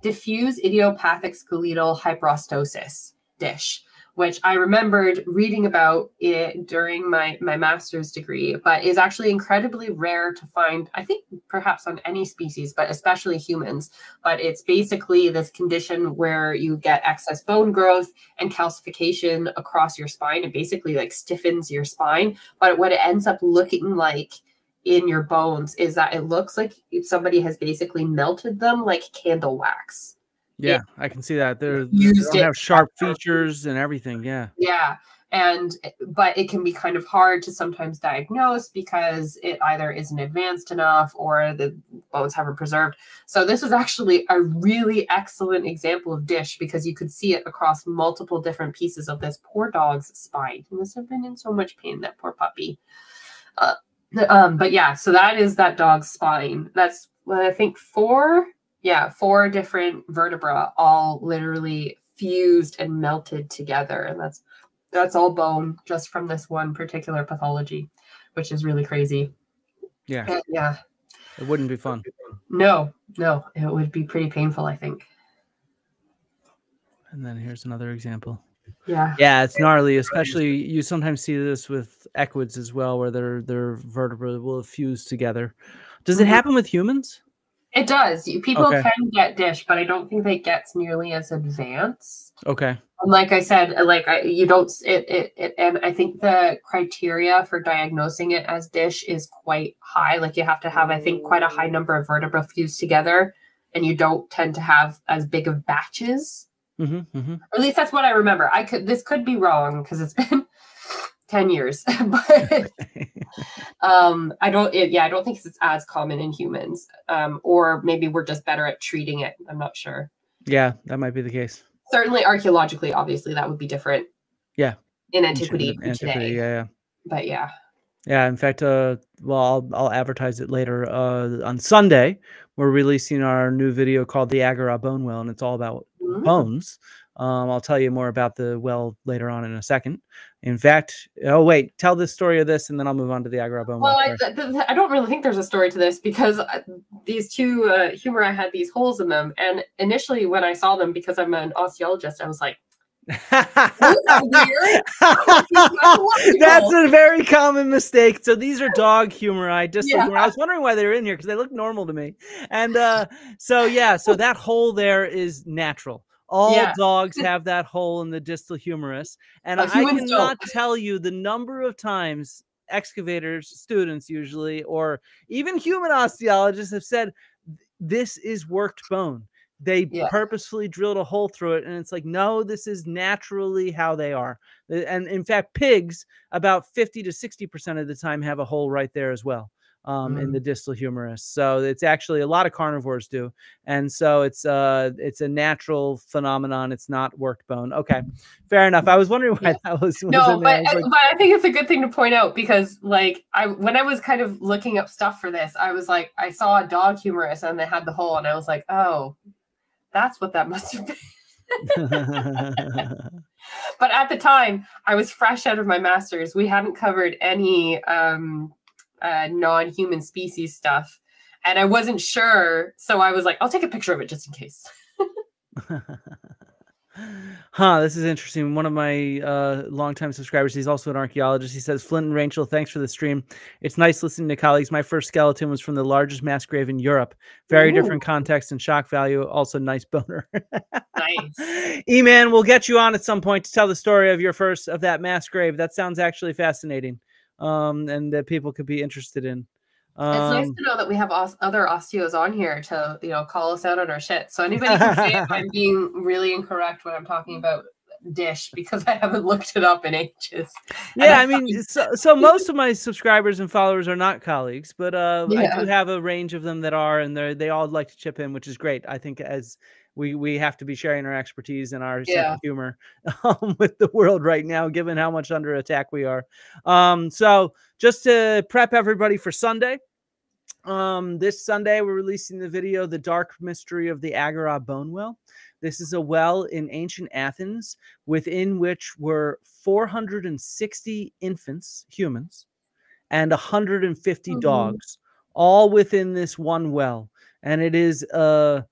Diffuse idiopathic skeletal hyperostosis, dish, which I remembered reading about it during my master's degree, but is actually incredibly rare to find, I think perhaps on any species, but especially humans. But it's basically this condition where you get excess bone growth and calcification across your spine. It basically like stiffens your spine. But what it ends up looking like in your bones is that it looks like somebody has basically melted them like candle wax. Yeah, I can see that. They don't have sharp features and everything. Yeah. Yeah. But it can be kind of hard to sometimes diagnose because it either isn't advanced enough or the bones haven't preserved. So this was actually a really excellent example of dish because you could see it across multiple different pieces of this poor dog's spine. He must have been in so much pain, that poor puppy. But yeah, so that is that dog's spine. That's, I think, four different vertebra all literally fused and melted together. And that's all bone just from this one particular pathology, which is really crazy. Yeah. And yeah. It wouldn't be fun. No, it would be pretty painful, I think. And then here's another example. Yeah. Yeah, it's gnarly, especially you sometimes see this with equids as well, where their vertebrae will fuse together. Does it happen with humans? It does. People can get dish, but I don't think it gets nearly as advanced. Okay. Like I said, you don't and I think the criteria for diagnosing it as dish is quite high. Like you have to have, I think, quite a high number of vertebrae fused together, and you don't tend to have as big of batches. Or at least that's what I remember. This could be wrong because it's been 10 years, but I don't think it's as common in humans, or maybe we're just better at treating it. I'm not sure. Yeah, that might be the case. Certainly archaeologically, obviously that would be different. Yeah. In antiquity today. Yeah. But yeah. Yeah, in fact, well, I'll advertise it later. On Sunday, we're releasing our new video called The Agora Bone Well, and it's all about bones. I'll tell you more about the well later on in a second. In fact, oh wait, tell the story of this, and then I'll move on to the Agora Bone Well. Well, I don't really think there's a story to this because these two humeri had these holes in them, and initially when I saw them, because I'm an osteologist, I was like, those are weird. That's a very common mistake. So these are dog humeri, distal humeri. I was wondering why they were in here because they look normal to me. And so that hole there is natural. All dogs have that hole in the distal humerus. And I cannot tell you the number of times excavators, students usually, or even human osteologists have said, this is worked bone. They purposefully drilled a hole through it. And it's like, no, this is naturally how they are. And in fact, pigs, about 50 to 60% of the time have a hole right there as well. In the distal humerus. So it's actually a lot of carnivores do. And so it's a natural phenomenon. It's not worked bone. Okay, fair enough. I was wondering why that was no, but I think it's a good thing to point out because like when I was kind of looking up stuff for this, I was like, I saw a dog humerus and they had the hole and I was like, oh, that's what that must have been. But at the time I was fresh out of my master's. We hadn't covered any non-human species stuff, and I wasn't sure, so I was like, I'll take a picture of it just in case. This is interesting. One of my longtime subscribers, he's also an archaeologist, he says, Flint and Rachel, thanks for the stream. It's nice listening to colleagues. My first skeleton was from the largest mass grave in Europe. Very different context and shock value. Also nice boner. Nice. E-Man, we'll get you on at some point to tell the story of your first of that mass grave. That sounds actually fascinating. And that people could be interested in. It's nice to know that we have other osteos on here to, call us out on our shit. So anybody can say if I'm being really incorrect when I'm talking about dish because I haven't looked it up in ages. Yeah, I mean, so most of my subscribers and followers are not colleagues, but I do have a range of them that are, and they all like to chip in, which is great. I think as we have to be sharing our expertise and our sense of humor with the world right now, given how much under attack we are. So just to prep everybody for Sunday, this Sunday, we're releasing the video, The Dark Mystery of the Agora Bone Well. This is a well in ancient Athens within which were 460 infants, humans, and 150 dogs, all within this one well. And it is a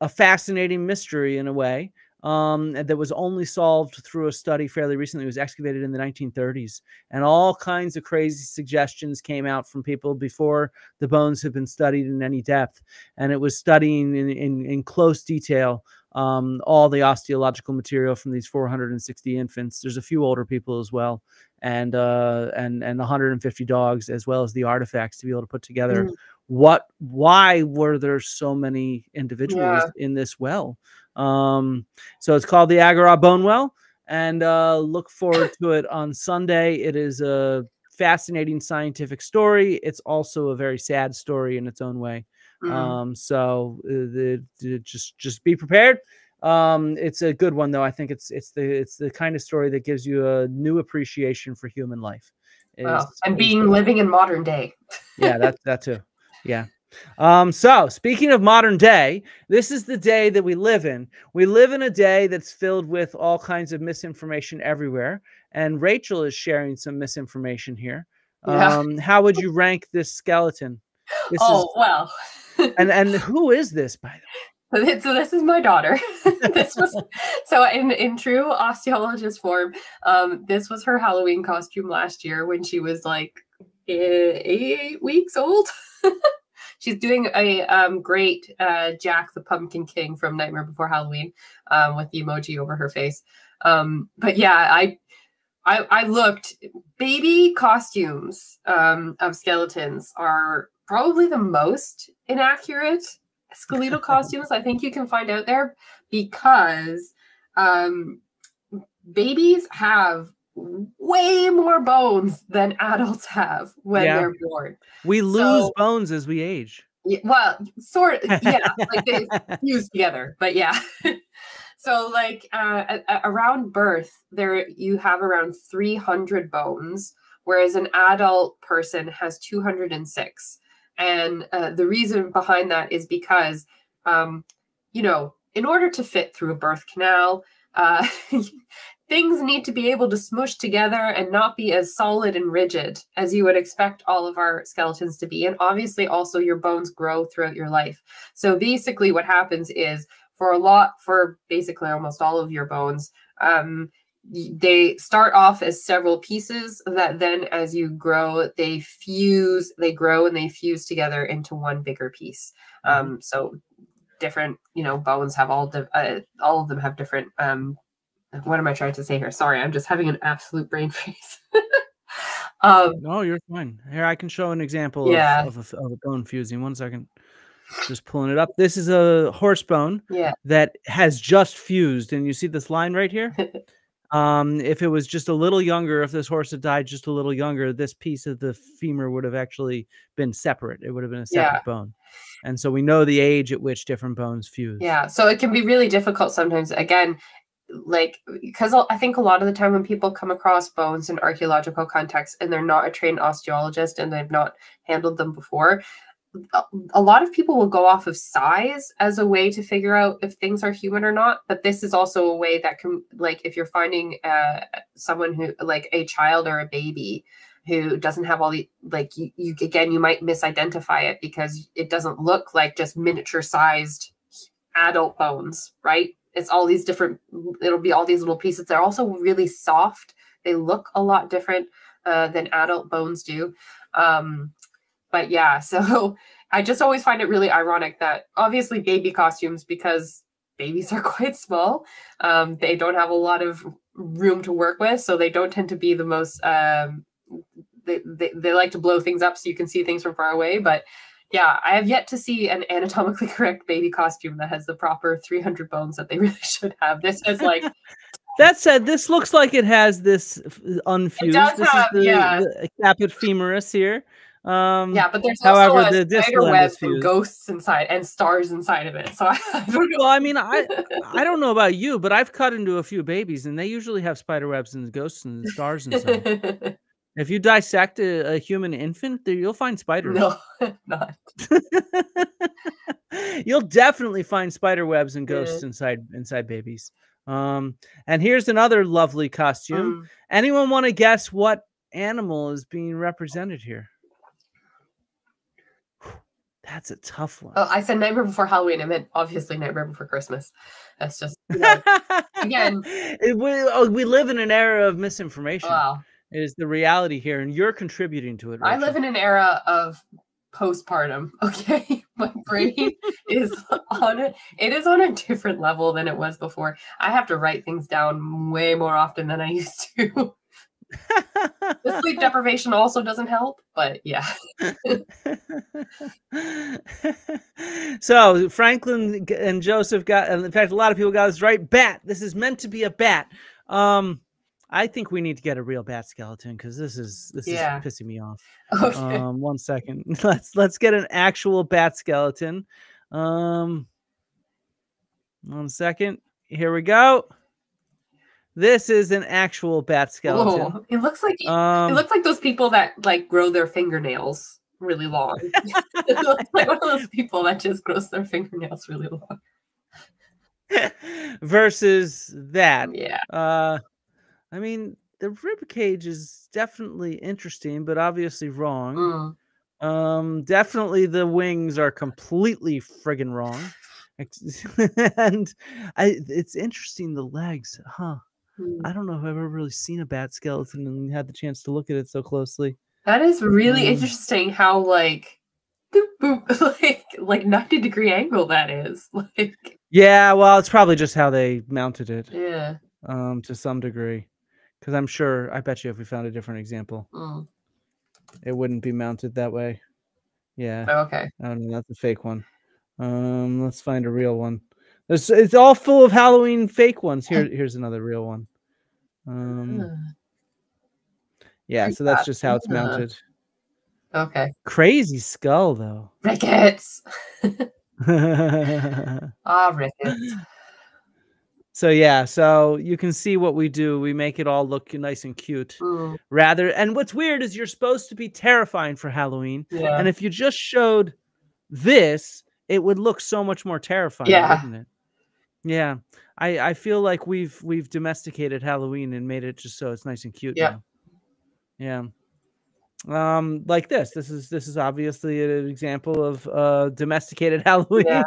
fascinating mystery in a way that was only solved through a study fairly recently. It was excavated in the 1930s, and all kinds of crazy suggestions came out from people before the bones had been studied in any depth. And it was studying in close detail all the osteological material from these 460 infants. There's a few older people as well, and 150 dogs, as well as the artifacts to be able to put together why were there so many individuals in this well. So it's called the Agora Bone Well, and look forward to it on Sunday. It is a fascinating scientific story. It's also a very sad story in its own way. So just be prepared. It's a good one though. I think it's the kind of story that gives you a new appreciation for human life. Wow. And living in modern day. Yeah, that too. Yeah. So speaking of modern day, this is the day that we live in. We live in a day that's filled with all kinds of misinformation everywhere. And Rachel is sharing some misinformation here. Yeah. How would you rank this skeleton? Well. and who is this, by the way? So this is my daughter. This was so in true osteologist form. This was her Halloween costume last year when she was like 8 weeks old. She's doing a great Jack the Pumpkin King from Nightmare Before Halloween with the emoji over her face. But yeah, I looked. Baby costumes of skeletons are probably the most inaccurate skeletal costumes I think you can find out there, because babies have way more bones than adults have when they're born. We lose bones as we age. Yeah, well, sort of, yeah, like they fuse together, but yeah. So like around birth, you have around 300 bones, whereas an adult person has 206. And the reason behind that is because, you know, in order to fit through a birth canal, things need to be able to smush together and not be as solid and rigid as you would expect all of our skeletons to be. And obviously also your bones grow throughout your life. So basically what happens is for basically almost all of your bones, they start off as several pieces that then as you grow, they grow and they fuse together into one bigger piece. So different, you know, bones have all of them have different, what am I trying to say here? Sorry, I'm just having an absolute brain freeze. No, you're fine. Here, I can show an example of a bone fusing. 1 second. Just pulling it up. This is a horse bone that has just fused. And you see this line right here? If it was just a little younger, if this horse had died just a little younger, this piece of the femur would have actually been separate. It would have been a separate bone. And so we know the age at which different bones fuse. Yeah. So it can be really difficult sometimes. Again, like, because I think a lot of the time when people come across bones in archaeological contexts and they're not a trained osteologist and they've not handled them before, a lot of people will go off of size as a way to figure out if things are human or not. But this is also a way that can, like, if you're finding someone who, like a child or a baby who doesn't have all the, like, you might misidentify it because it doesn't look like just miniature sized adult bones, right? It's all these different, it'll be all these little pieces. They're also really soft. They look a lot different than adult bones do. But yeah, so I just always find it really ironic that obviously baby costumes, because babies are quite small, they don't have a lot of room to work with. So they don't tend to be the most, they like to blow things up so you can see things from far away. But yeah, I have yet to see an anatomically correct baby costume that has the proper 300 bones that they really should have. This is like... That said, this looks like it has this unfused. This is the caput femoris here. Yeah, but there's also a spider web and ghosts inside and stars inside of it. So I don't know. Well, I mean, I don't know about you, but I've cut into a few babies, and they usually have spider webs and ghosts and stars inside. If you dissect a human infant, you'll find spiders. No, not. You'll definitely find spider webs and ghosts inside babies. And here's another lovely costume. Anyone want to guess what animal is being represented here? That's a tough one. Oh, I said Nightmare Before Halloween. I meant obviously Nightmare Before Christmas. That's just, you know, again. We live in an era of misinformation. Wow. Is the reality here, and you're contributing to it. Rachel. I live in an era of postpartum. Okay, my brain is on it. It is on a different level than it was before. I have to write things down way more often than I used to. The sleep deprivation also doesn't help, but yeah. So Franklin and Joseph got, and in fact, a lot of people got this right. Bat. This is meant to be a bat. I think we need to get a real bat skeleton because this is Yeah. pissing me off. Okay. 1 second. Let's get an actual bat skeleton. 1 second. Here we go. This is an actual bat skeleton. Oh, it looks like those people that like grow their fingernails really long. It looks like one of those people that just grows their fingernails really long. Versus that. Yeah. I mean, the rib cage is definitely interesting, but obviously wrong. Definitely the wings are completely friggin' wrong. And it's interesting, the legs, huh? I don't know if I've ever really seen a bat skeleton and had the chance to look at it so closely. That is really interesting how like boop, boop, like 90-degree angle that is. Like, yeah, well, it's probably just how they mounted it. Yeah. To some degree. Because I bet you if we found a different example, it wouldn't be mounted that way. Yeah. Oh, okay. I don't know, that's a fake one. Let's find a real one. It's all full of Halloween fake ones. Here's another real one. Yeah, so that's just how it's mounted. Okay. Crazy skull though. Rickets. Rickets. So yeah, so you can see what we do. We make it all look nice and cute. And what's weird is you're supposed to be terrifying for Halloween. Yeah. And if you just showed this, it would look so much more terrifying, wouldn't it? Yeah. I feel like we've domesticated Halloween and made it just so it's nice and cute now. Yeah. Like this is obviously an example of domesticated Halloween. Yeah.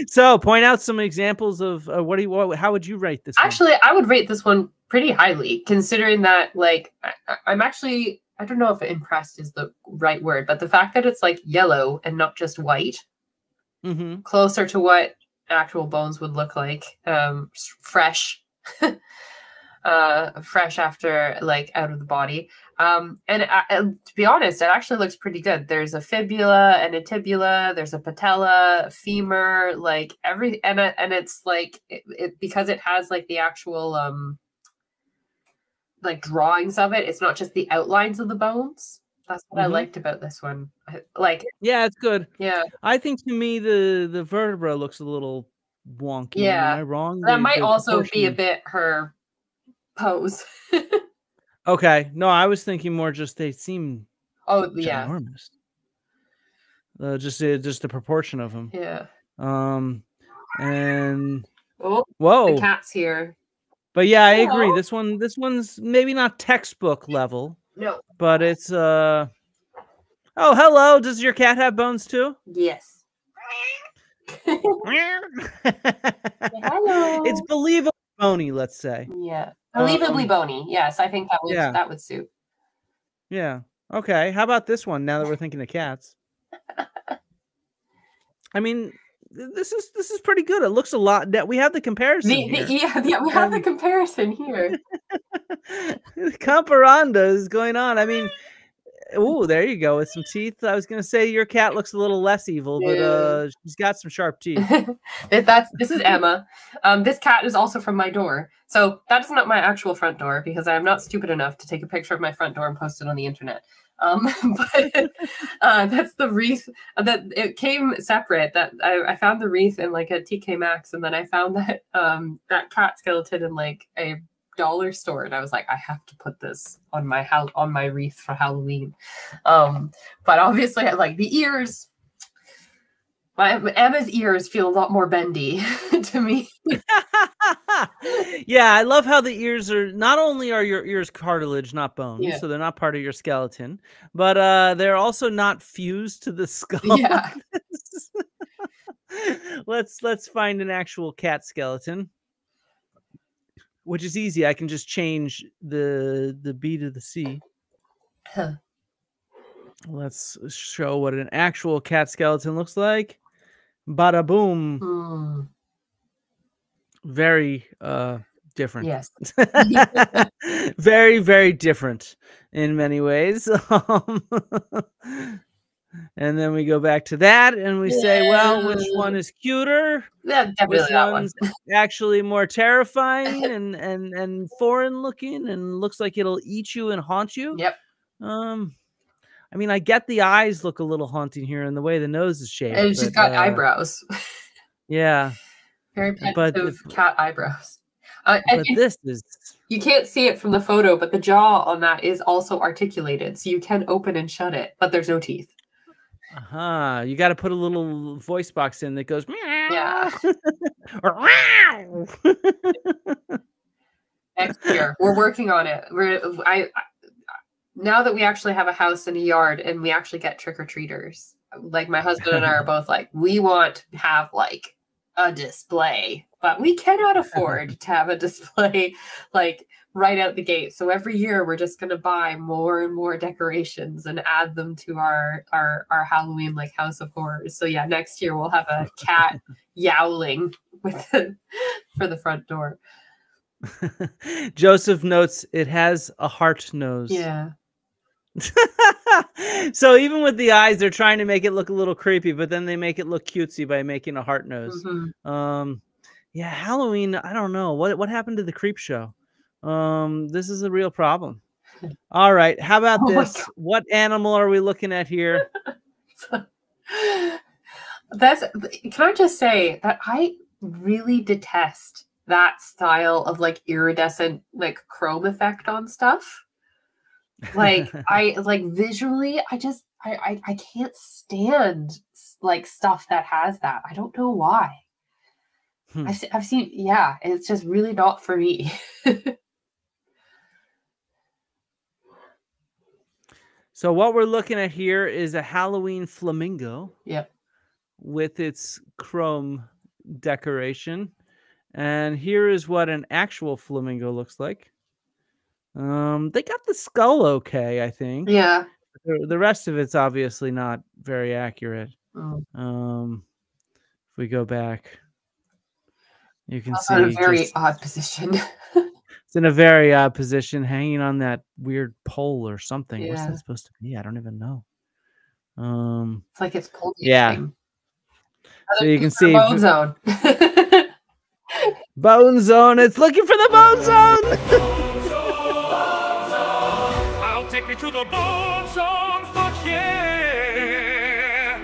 So point out some examples of how would you rate this actually one? I would rate this one pretty highly, considering that like I'm actually, I don't know if impressed is the right word, but the fact that it's like yellow and not just white, closer to what actual bones would look like, fresh. Fresh after like out of the body. And to be honest, it actually looks pretty good. There's a fibula and a tibula, there's a patella, femur, like and it's like it because it has like the actual like drawings of it. It's not just the outlines of the bones. That's what I liked about this one. Yeah, it's good. Yeah, I think to me the vertebra looks a little wonky. Yeah, am I wrong? That might also be a bit her pose. Okay, no, I was thinking more just they seem ginormous. Just the proportion of them. Yeah. And whoa, the cat's here. But yeah, I agree. This one's maybe not textbook level. No. But it's oh, hello. Does your cat have bones too? Yes. Hello. It's believably bony, let's say. Yeah. Believably bony. Yes, I think that would suit. Yeah. Okay. How about this one? Now that we're thinking of cats, I mean, this is pretty good. It looks a lot. That we have the comparison. Yeah, we have the comparison here. Comparanda is going on. I mean, oh, there you go with some teeth. I was gonna say your cat looks a little less evil, but she's got some sharp teeth. This is Emma. This cat is also from my door. So that's not my actual front door because I am not stupid enough to take a picture of my front door and post it on the internet. But that's the wreath that it came separate. That I found the wreath in like a TK Maxx, and then I found that that cat skeleton in like a dollar store, and I was like, I have to put this on my wreath for Halloween. But obviously, I like the ears. Emma's ears feel a lot more bendy to me. Yeah, I love how the ears are. Not only are your ears cartilage, not bones, so they're not part of your skeleton, but they're also not fused to the skull. Yeah. Let's find an actual cat skeleton, which is easy. I can just change the B to the C. Huh. Let's show what an actual cat skeleton looks like. Bada boom. Very different. Yes. Very, very different in many ways. And then we go back to that and we say, well, which one is cuter? Yeah, Which definitely that one. one's actually more terrifying and foreign looking and looks like it'll eat you and haunt you? Yep. I mean, I get the eyes look a little haunting here and the way the nose is shaped. And she's got eyebrows. Yeah. Very pensive cat eyebrows. But this is... You can't see it from the photo, but the jaw on that is also articulated. So you can open and shut it, but there's no teeth. You got to put a little voice box in that goes, meow. Yeah. Or wow. Next year. We're working on it. Now that we actually have a house and a yard and we actually get trick-or-treaters, like my husband and I are both like, we want to have like a display, but we cannot afford to have a display like right out the gate. So every year we're just going to buy more and more decorations and add them to our Halloween like House of Horrors. So yeah, next year we'll have a cat yowling for the front door. Joseph notes it has a heart nose. Yeah. So even with the eyes, they're trying to make it look a little creepy, but then they make it look cutesy by making a heart nose. Yeah, Halloween, I don't know. What happened to the creep show? This is a real problem. All right, how about this? What animal are we looking at here? Can I just say that I really detest that style of like iridescent like chrome effect on stuff. Like I like visually, I can't stand like stuff that has that. I don't know why. I've seen, yeah, it's just really not for me. So what we're looking at here is a Halloween flamingo. Yep. With its chrome decoration. And here is what an actual flamingo looks like. They got the skull okay, I think. Yeah. The rest of it's obviously not very accurate. Oh. If we go back, you can see in a very odd position. It's in a very odd position, hanging on that weird pole or something. Yeah. What's that supposed to be? I don't even know. It's like it's pulled. Yeah. So you can see Bone Zone. Bone Zone. It's looking for the Bone Zone. I'll take you to the Bone Zone. Fuck yeah.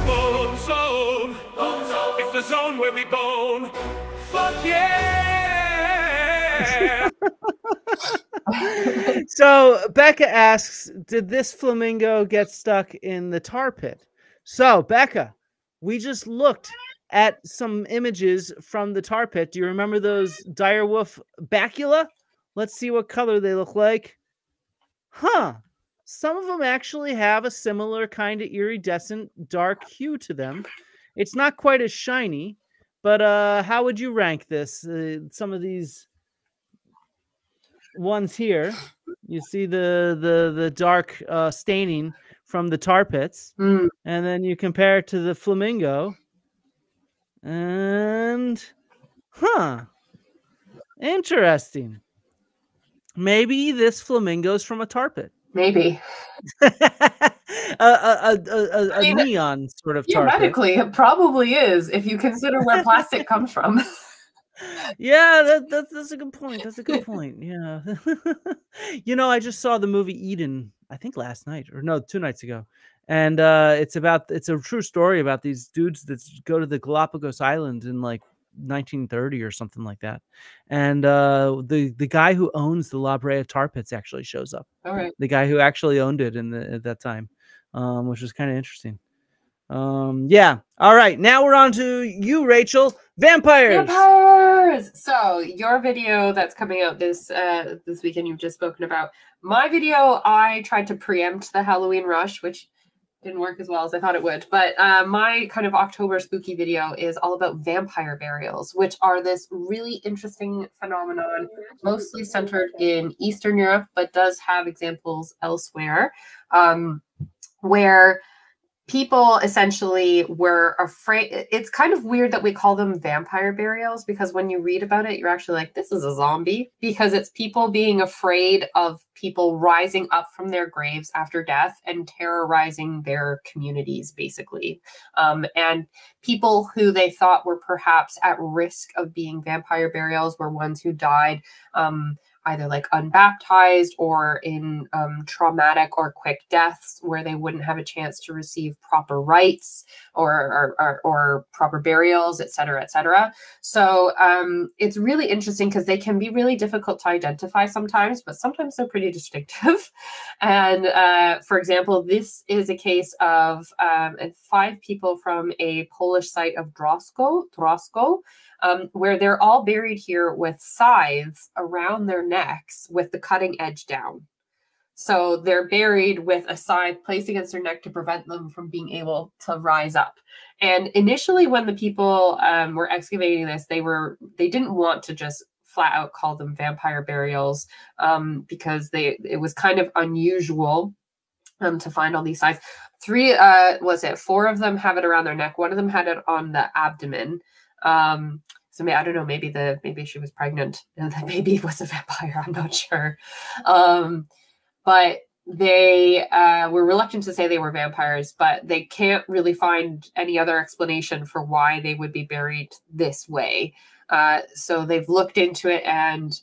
Bone Zone. It's the zone where we bone. Fuck yeah. So Becca asks, did this flamingo get stuck in the tar pit? So Becca, we just looked at some images from the tar pit. Do you remember those direwolf bacula? Let's see what color they look like. Huh. Some of them actually have a similar kind of iridescent dark hue to them. It's not quite as shiny, but how would you rank this? Some of these ones here, you see the dark staining from the tar pits, and then you compare it to the flamingo, and interesting. Maybe this flamingo's from a tar pit. Maybe. a neon sort of tar pit. Theoretically, it probably is if you consider where plastic comes from. Yeah, that's a good point. That's a good point. Yeah. You know, I just saw the movie Eden, I think last night, or no, 2 nights ago. And it's a true story about these dudes that go to the Galapagos Island in like 1930 or something like that. And the guy who owns the La Brea tar pits actually shows up. All right. The guy who actually owned it at that time, which was kind of interesting. Yeah. All right. Now we're on to you, Rachel. Vampires. So your video that's coming out this weekend, you've just spoken about. My video, I tried to preempt the Halloween rush, which didn't work as well as I thought it would. But my kind of October spooky video is all about vampire burials, which are this really interesting phenomenon, mostly centered in Eastern Europe, but does have examples elsewhere, where people essentially were afraid. It's kind of weird that we call them vampire burials, because when you read about it, you're actually like, this is a zombie, because it's people being afraid of people rising up from their graves after death and terrorizing their communities, basically. And people who they thought were perhaps at risk of being vampire burials were ones who died either like unbaptized or in traumatic or quick deaths where they wouldn't have a chance to receive proper rites or proper burials, et cetera, et cetera. So it's really interesting because they can be really difficult to identify sometimes, but sometimes they're pretty distinctive. And for example, this is a case of 5 people from a Polish site of Drosko, where they're all buried here with scythes around their necks with the cutting edge down. So they're buried with a scythe placed against their neck to prevent them from being able to rise up. And initially, when the people were excavating this, they didn't want to just flat out call them vampire burials because it was kind of unusual to find all these scythes. 4 of them have it around their neck. One of them had it on the abdomen. So I don't know, maybe she was pregnant and the baby was a vampire. I'm not sure. But they were reluctant to say they were vampires, but they can't really find any other explanation for why they would be buried this way. So they've looked into it, and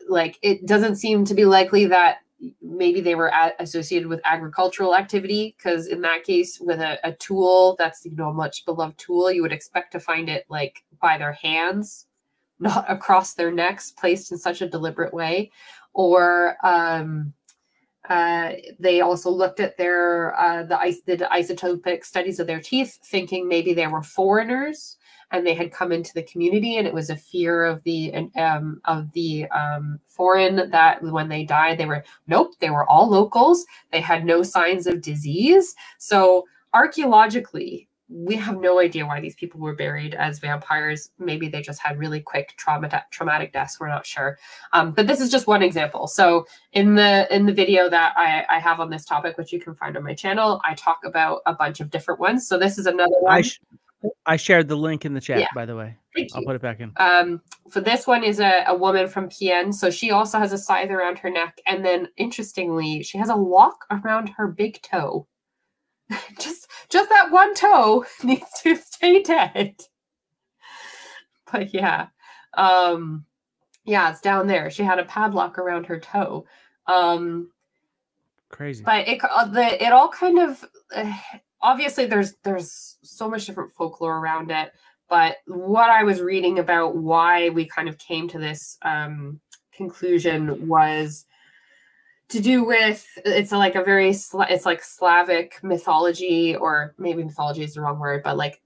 like, it doesn't seem to be likely that maybe they were associated with agricultural activity, because in that case, with a tool that's, a much beloved tool, you would expect to find it like by their hands, not across their necks, placed in such a deliberate way. Or they also looked at the isotopic studies of their teeth, thinking maybe they were foreigners and they had come into the community, and it was a fear of the foreign that when they died, they were all locals. They had no signs of disease. So archaeologically, we have no idea why these people were buried as vampires. Maybe they just had really quick traumatic deaths. We're not sure. But this is just one example. So in the video that I have on this topic, which you can find on my channel, I talk about a bunch of different ones. So this is another one. I shared the link in the chat, by the way. I'll put it back in. So this one is a woman from PN. So she also has a scythe around her neck. And then interestingly, she has a lock around her big toe. just that one toe needs to stay dead. But yeah. It's down there. She had a padlock around her toe. Crazy. But it all kind of... obviously, there's so much different folklore around it, but what I was reading about why we kind of came to this conclusion was to do with, it's like it's like Slavic mythology, or maybe mythology is the wrong word, but like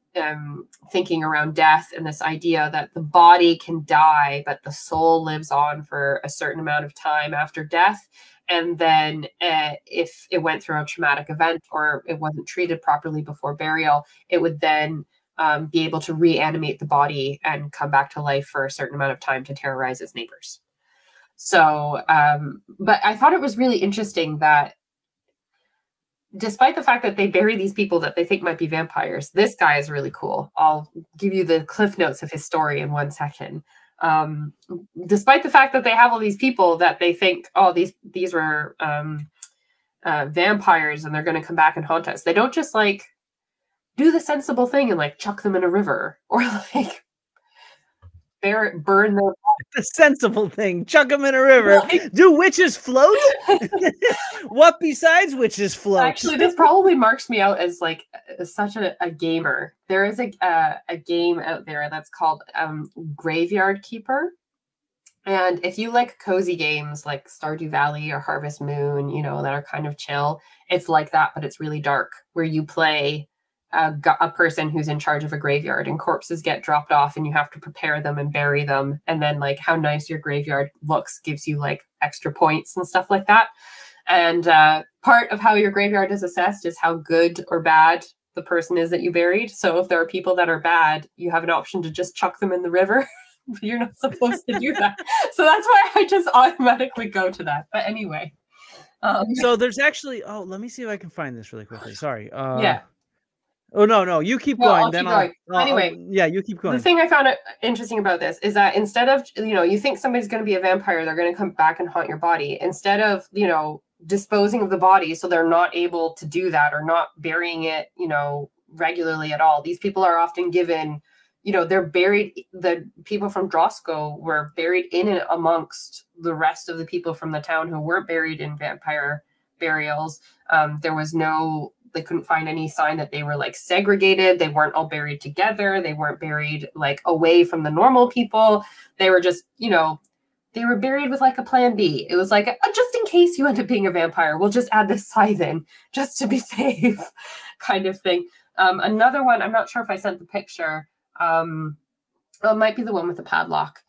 thinking around death and this idea that the body can die, but the soul lives on for a certain amount of time after death. And then if it went through a traumatic event or it wasn't treated properly before burial, it would then be able to reanimate the body and come back to life for a certain amount of time to terrorize its neighbors. So, but I thought it was really interesting that despite the fact that they bury these people that they think might be vampires, this guy is really cool. I'll give you the cliff notes of his story in 1 second. Despite the fact that they have all these people that they think, oh, these were vampires and they're going to come back and haunt us, they don't just like do the sensible thing and like chuck them in a river or like burn them. The sensible thing, chuck them in a river. Like, do witches float? What besides witches float? Actually, this probably marks me out as like such a gamer. There is a game out there that's called Graveyard Keeper. And if you like cozy games like Stardew Valley or Harvest Moon, that are kind of chill, it's like that, but it's really dark, where you play a person who's in charge of a graveyard and corpses get dropped off and you have to prepare them and bury them. And then like how nice your graveyard looks gives you like extra points and stuff like that. And part of how your graveyard is assessed is how good or bad the person is that you buried. So if there are people that are bad, you have an option to just chuck them in the river. But you're not supposed to do that. So that's why I just automatically go to that. But anyway. So there's actually, let me see if I can find this really quickly. Sorry. Yeah. Oh no, you keep Well, going. I'll Then keep going. Anyway, yeah, you keep going. the thing I found interesting about this is that instead of, you think somebody's going to be a vampire, they're going to come back and haunt your body. Instead of, disposing of the body so they're not able to do that, or not burying it, regularly at all. These people are often given, they're buried. The people from Drosko were buried in and amongst the rest of the people from the town who weren't buried in vampire burials. There was they couldn't find any sign that they were like segregated. They weren't all buried together. They weren't buried like away from the normal people. They were just, they were buried with like a plan B. It was like, just in case you end up being a vampire, we'll just add this scythe in just to be safe kind of thing. Another one, I'm not sure if I sent the picture. It might be the one with the padlock.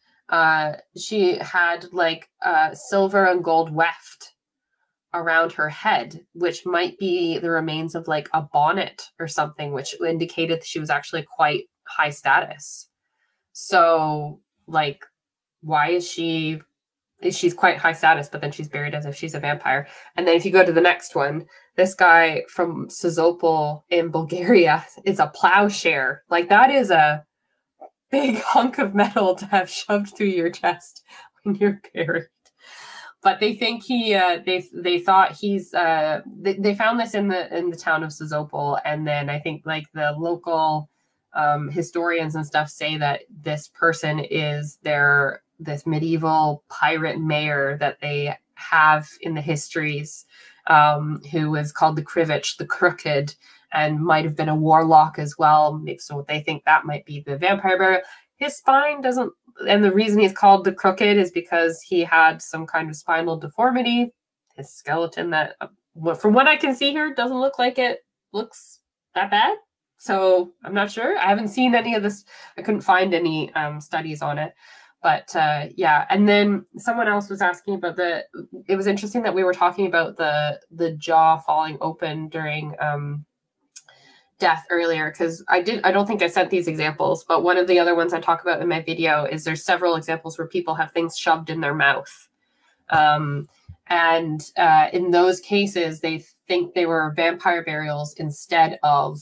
She had like silver and gold weft around her head, which might be the remains of like a bonnet or something, which indicated she was actually quite high status. So like, why is she's quite high status, but then she's buried as if she's a vampire? And then if you go to the next one, this guy from Sozopol in Bulgaria is a plowshare. Like, that is a big hunk of metal to have shoved through your chest when you're buried. But they think they thought he's they found this in the town of Sozopol, and then I think like the local historians and stuff say that this person is this medieval pirate mayor that they have in the histories, who was called the Krivich, the Crooked, and might have been a warlock as well. So they think that might be the vampire bearer. His spine doesn't, and the reason he's called the Crooked is because he had some kind of spinal deformity. His skeleton, that from what I can see here, doesn't look like it looks that bad. So I'm not sure. I haven't seen any of this. I couldn't find any studies on it. But yeah, and then someone else was asking about it was interesting that we were talking about the jaw falling open during death earlier, because I don't think I sent these examples, but one of the other ones I talk about in my video is there's several examples where people have things shoved in their mouth. And in those cases, they think they were vampire burials instead of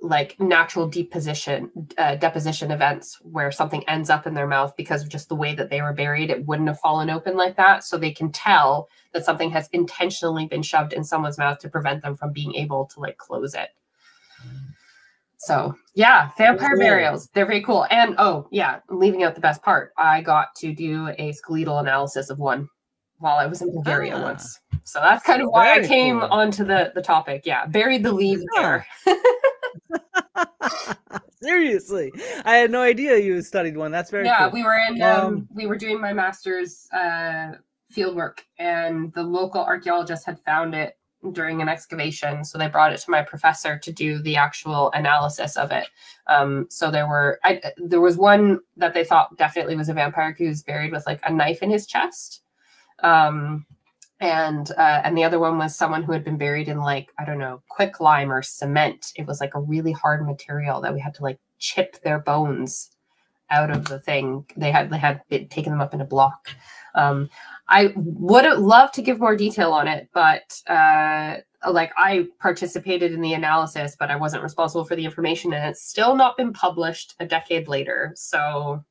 like natural deposition events where something ends up in their mouth because of just the way that they were buried. It wouldn't have fallen open like that. So they can tell that something has intentionally been shoved in someone's mouth to prevent them from being able to like close it. So yeah, vampire burials, they're very cool. And oh yeah, leaving out the best part, I got to do a skeletal analysis of one while I was in Bulgaria once. So that's kind of why I came onto the topic. Yeah, buried the lead there. Seriously, I had no idea you studied one. That's very cool. We were in we were doing my master's field work, and the local archaeologists had found it during an excavation, so they brought it to my professor to do the actual analysis of it. So there was one that they thought definitely was a vampire who was buried with like a knife in his chest. And the other one was someone who had been buried in like, I don't know, quicklime or cement. It was like a really hard material that we had to like chip their bones out of the thing. They had taken them up in a block. I would have loved to give more detail on it, but like I participated in the analysis, but I wasn't responsible for the information, and it's still not been published a decade later. So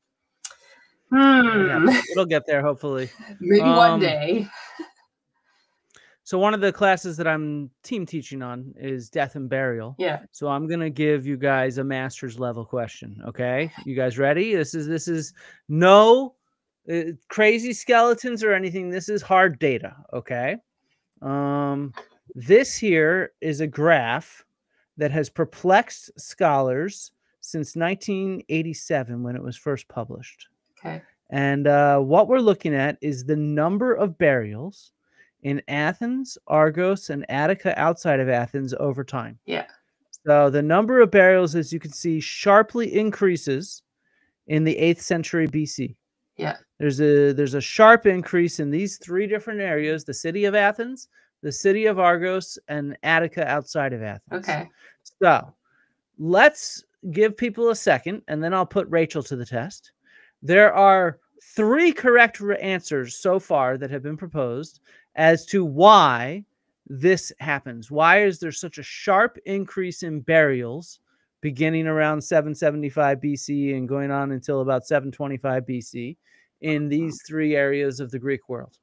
yeah, it'll get there hopefully. Maybe one day. So one of the classes that I'm team teaching on is death and burial. Yeah. So I'm going to give you guys a master's level question. Okay. You guys ready? This is no crazy skeletons or anything. This is hard data. Okay. This here is a graph that has perplexed scholars since 1987 when it was first published. Okay. And what we're looking at is the number of burials in Athens, Argos, and Attica outside of Athens over time. Yeah. So the number of burials, as you can see, sharply increases in the 8th century BC. Yeah. There's a sharp increase in these three different areas: the city of Athens, the city of Argos, and Attica outside of Athens. Okay. So let's give people a second, and then I'll put Rachel to the test. There are 3 correct answers so far that have been proposed as to why this happens? Why is there such a sharp increase in burials beginning around 775 BC and going on until about 725 BC in these three areas of the Greek world?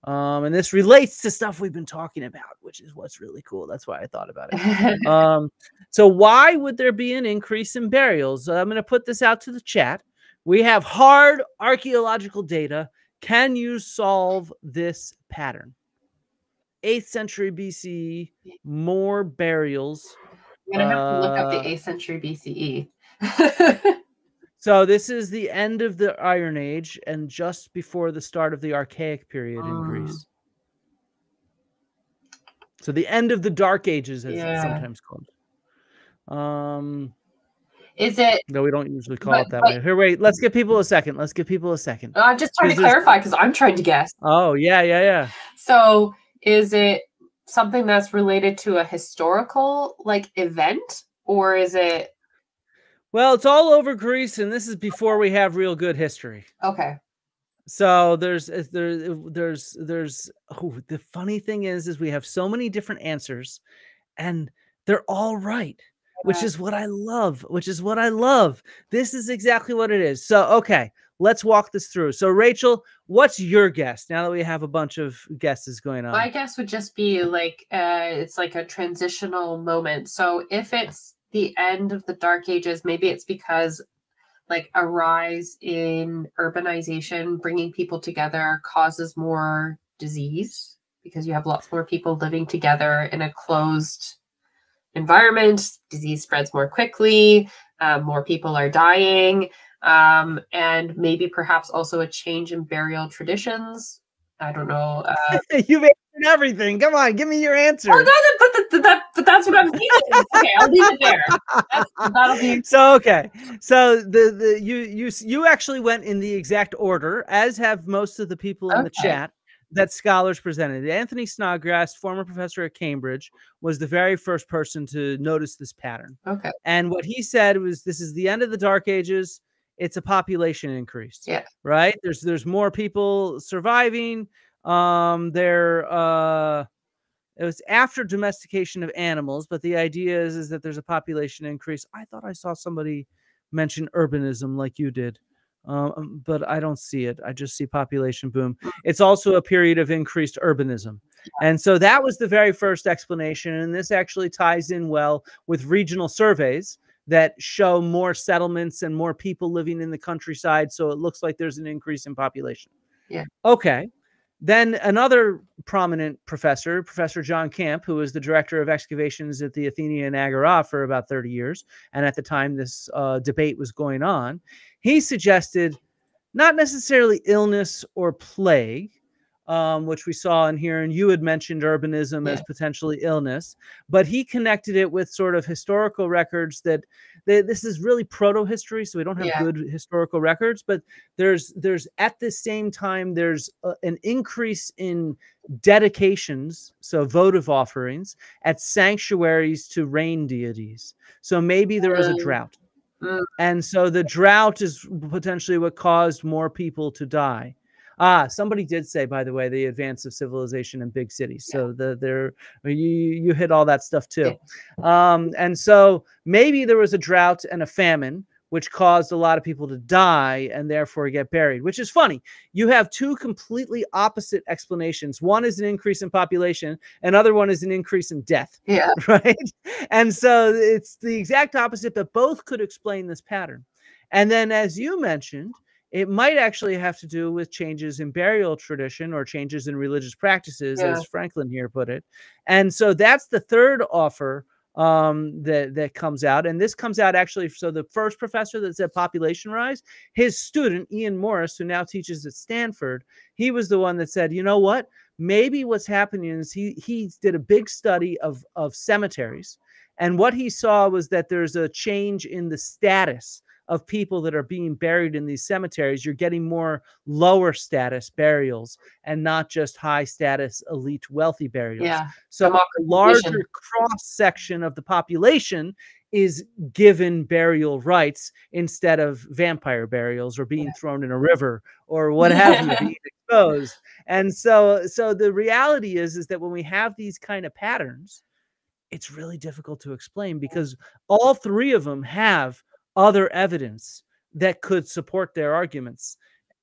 And this relates to stuff we've been talking about, which is what's really cool. That's why I thought about it. So why would there be an increase in burials? I'm going to put this out to the chat. We have hard archaeological data. Can you solve this pattern? 8th century BCE, more burials. I'm going to have to look up the 8th century BCE. So this is the end of the Iron Age and just before the start of the Archaic period in Greece. So the end of the Dark Ages, as it's sometimes called. Is it? No, we don't usually call it that way. Here, wait. Let's give people a second. Let's give people a second. I'm just trying to clarify because I'm trying to guess. Oh, yeah. So is it something that's related to a historical event, or is it? Well, it's all over Greece, and this is before we have real good history. Okay. So there's the funny thing is we have so many different answers, and they're all right, which is what I love. This is exactly what it is. So okay, let's walk this through. So Rachel, what's your guess now that we have a bunch of guesses going on? My guess would just be it's like a transitional moment. So if it's the end of the Dark Ages, maybe it's because a rise in urbanization, bringing people together, causes more disease because you have lots more people living together in a closed environment. Disease spreads more quickly, more people are dying, and maybe perhaps also a change in burial traditions. I don't know. You've answered everything. Come on, give me your answer. Oh, but that's what I'm thinking. Okay, I'll leave it there. That'll be so. Okay, so you actually went in the exact order, as have most of the people in the chat that scholars presented. Anthony Snodgrass, former professor at Cambridge, was the very first person to notice this pattern. Okay, and what he said was, "This is the end of the Dark Ages. It's a population increase." Yeah. Right. There's more people surviving. It was after domestication of animals, but the idea is that there's a population increase. I thought I saw somebody mention urbanism like you did, but I don't see it. I just see population boom. It's also a period of increased urbanism. And so that was the very first explanation. And this actually ties in well with regional surveys that show more settlements and more people living in the countryside. So it looks like there's an increase in population. Yeah. Okay. Then another prominent professor, Professor John Camp, who was the director of excavations at the Athenaeum Agora for about 30 years, and at the time this debate was going on, he suggested not necessarily illness or plague, which we saw in here, and you had mentioned urbanism as potentially illness, but he connected it with sort of historical records that this is really proto-history, so we don't have good historical records, but there's at the same time, there's an increase in dedications, so votive offerings, at sanctuaries to rain deities. So maybe there was a drought. And so the drought is potentially what caused more people to die. Somebody did say, by the way, the advance of civilization in big cities. So you hit all that stuff too. And so maybe there was a drought and a famine, which caused a lot of people to die and therefore get buried, which is funny. You have two completely opposite explanations. One is an increase in population. Another one is an increase in death. Yeah. Right. And so it's the exact opposite, but both could explain this pattern. And then, as you mentioned, it might actually have to do with changes in burial tradition or changes in religious practices, as Franklin here put it. And so that's the third offer that comes out. And this comes out actually, so the first professor that said population rise, his student, Ian Morris, who now teaches at Stanford, he was the one that said, you know what, maybe what's happening is he did a big study of cemeteries. And what he saw was that there's a change in the status of people that are being buried in these cemeteries. You're getting more lower status burials and not just high status elite wealthy burials. Yeah. So a larger cross section of the population is given burial rights instead of vampire burials or being thrown in a river or what have you, being exposed. And so the reality is that when we have these kind of patterns, it's really difficult to explain because all three of them have other evidence that could support their arguments.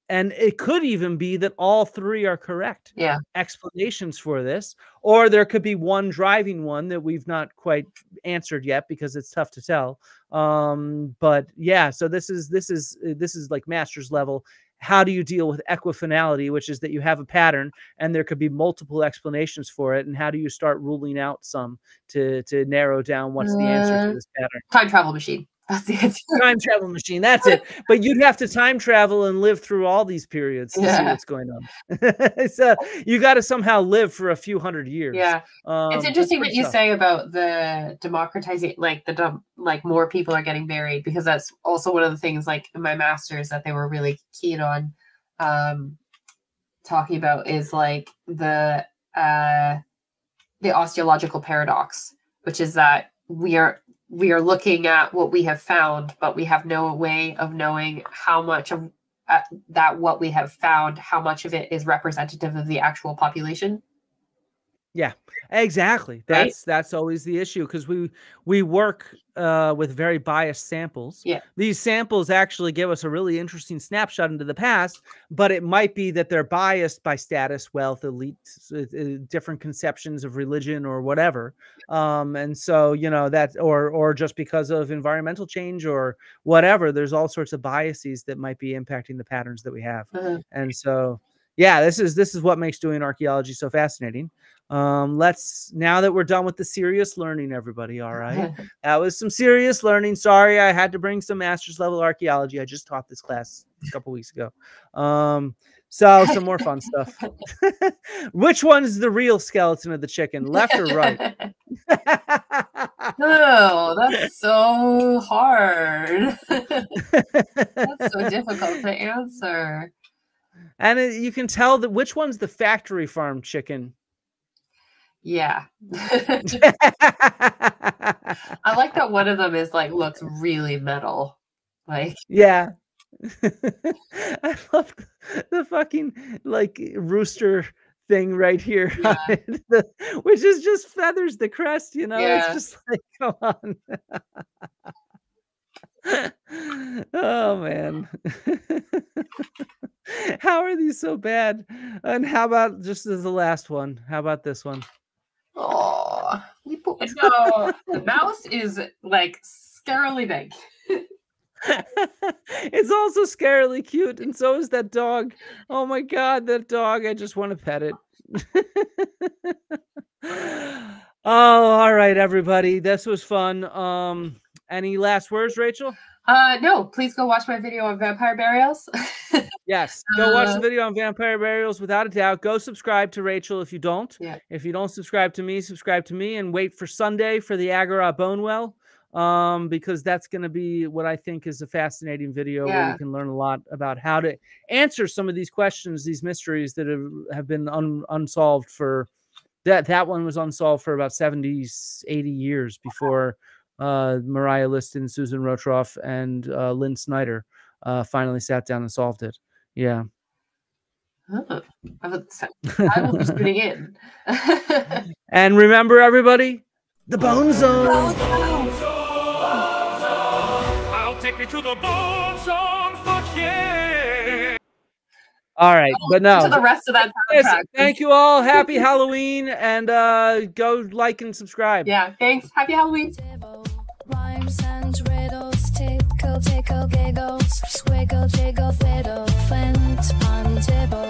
And it could even be that all three are correct explanations for this, or there could be one driving one that we've not quite answered yet because it's tough to tell. But yeah, so this is like master's level. How do you deal with equifinality, which is that you have a pattern and there could be multiple explanations for it, and how do you start ruling out some to narrow down what's the answer to this pattern? Time travel machine. That's the answer. Time travel machine. That's it. But you'd have to time travel and live through all these periods to see what's going on. So you got to somehow live for a few hundred years. Yeah. It's interesting what you say about the democratizing, like more people are getting married, because that's also one of the things like in my master's that they were really keen on talking about is like the osteological paradox, which is that we are looking at what we have found, but we have no way of knowing how much of that what we have found, how much of it is representative of the actual population. Yeah, exactly. That's always the issue, because we work with very biased samples. Yeah. These samples actually give us a really interesting snapshot into the past, but it might be that they're biased by status, wealth, elite, different conceptions of religion or whatever. And so, you know, that or just because of environmental change or whatever, there's all sorts of biases that might be impacting the patterns that we have. And so, yeah, this is what makes doing archaeology so fascinating. Now that we're done with the serious learning, everybody, all right? That was some serious learning. Sorry, I had to bring some master's level archaeology. I just taught this class a couple weeks ago. So some more fun stuff. Which one's the real skeleton of the chicken, left or right? Oh, that's so hard. That's so difficult to answer. And you can tell that which one's the factory farm chicken. Yeah. I like that one of them is like looks really metal. Like, yeah. I love the fucking like rooster thing right here, which is just feathers the crest, you know. It's just like, come on. Oh man. How are these so bad? And how about just as the last one? How about this one? Oh, no, the mouse is like scarily big. It's also scarily cute, and so is that dog. Oh my god, that dog! I just want to pet it. Oh, all right, everybody, this was fun. Any last words, Rachel? No, please go watch my video on vampire burials. Yes, go watch the video on vampire burials without a doubt. Go subscribe to Rachel if you don't. Yeah. If you don't subscribe to me, and wait for Sunday for the Agora Bonewell, because that's going to be what I think is a fascinating video where you can learn a lot about how to answer some of these questions, these mysteries that have been unsolved for that one was unsolved for about 70, 80 years before Mariah Liston, Susan Rotroff, and Lynn Snyder finally sat down and solved it. Yeah. Oh, I will be tuning in. And remember, everybody, the Bone Zone. I'll take you to the Bone Zone. Fuck yeah. All right, but no. To the rest of that soundtrack. Thank you all. Happy Halloween, and go like and subscribe. Yeah, thanks. Happy Halloween. Rhymes and riddles, tickle, tickle, giggles, squiggle, jiggle, fiddle, flint, pun, dibble.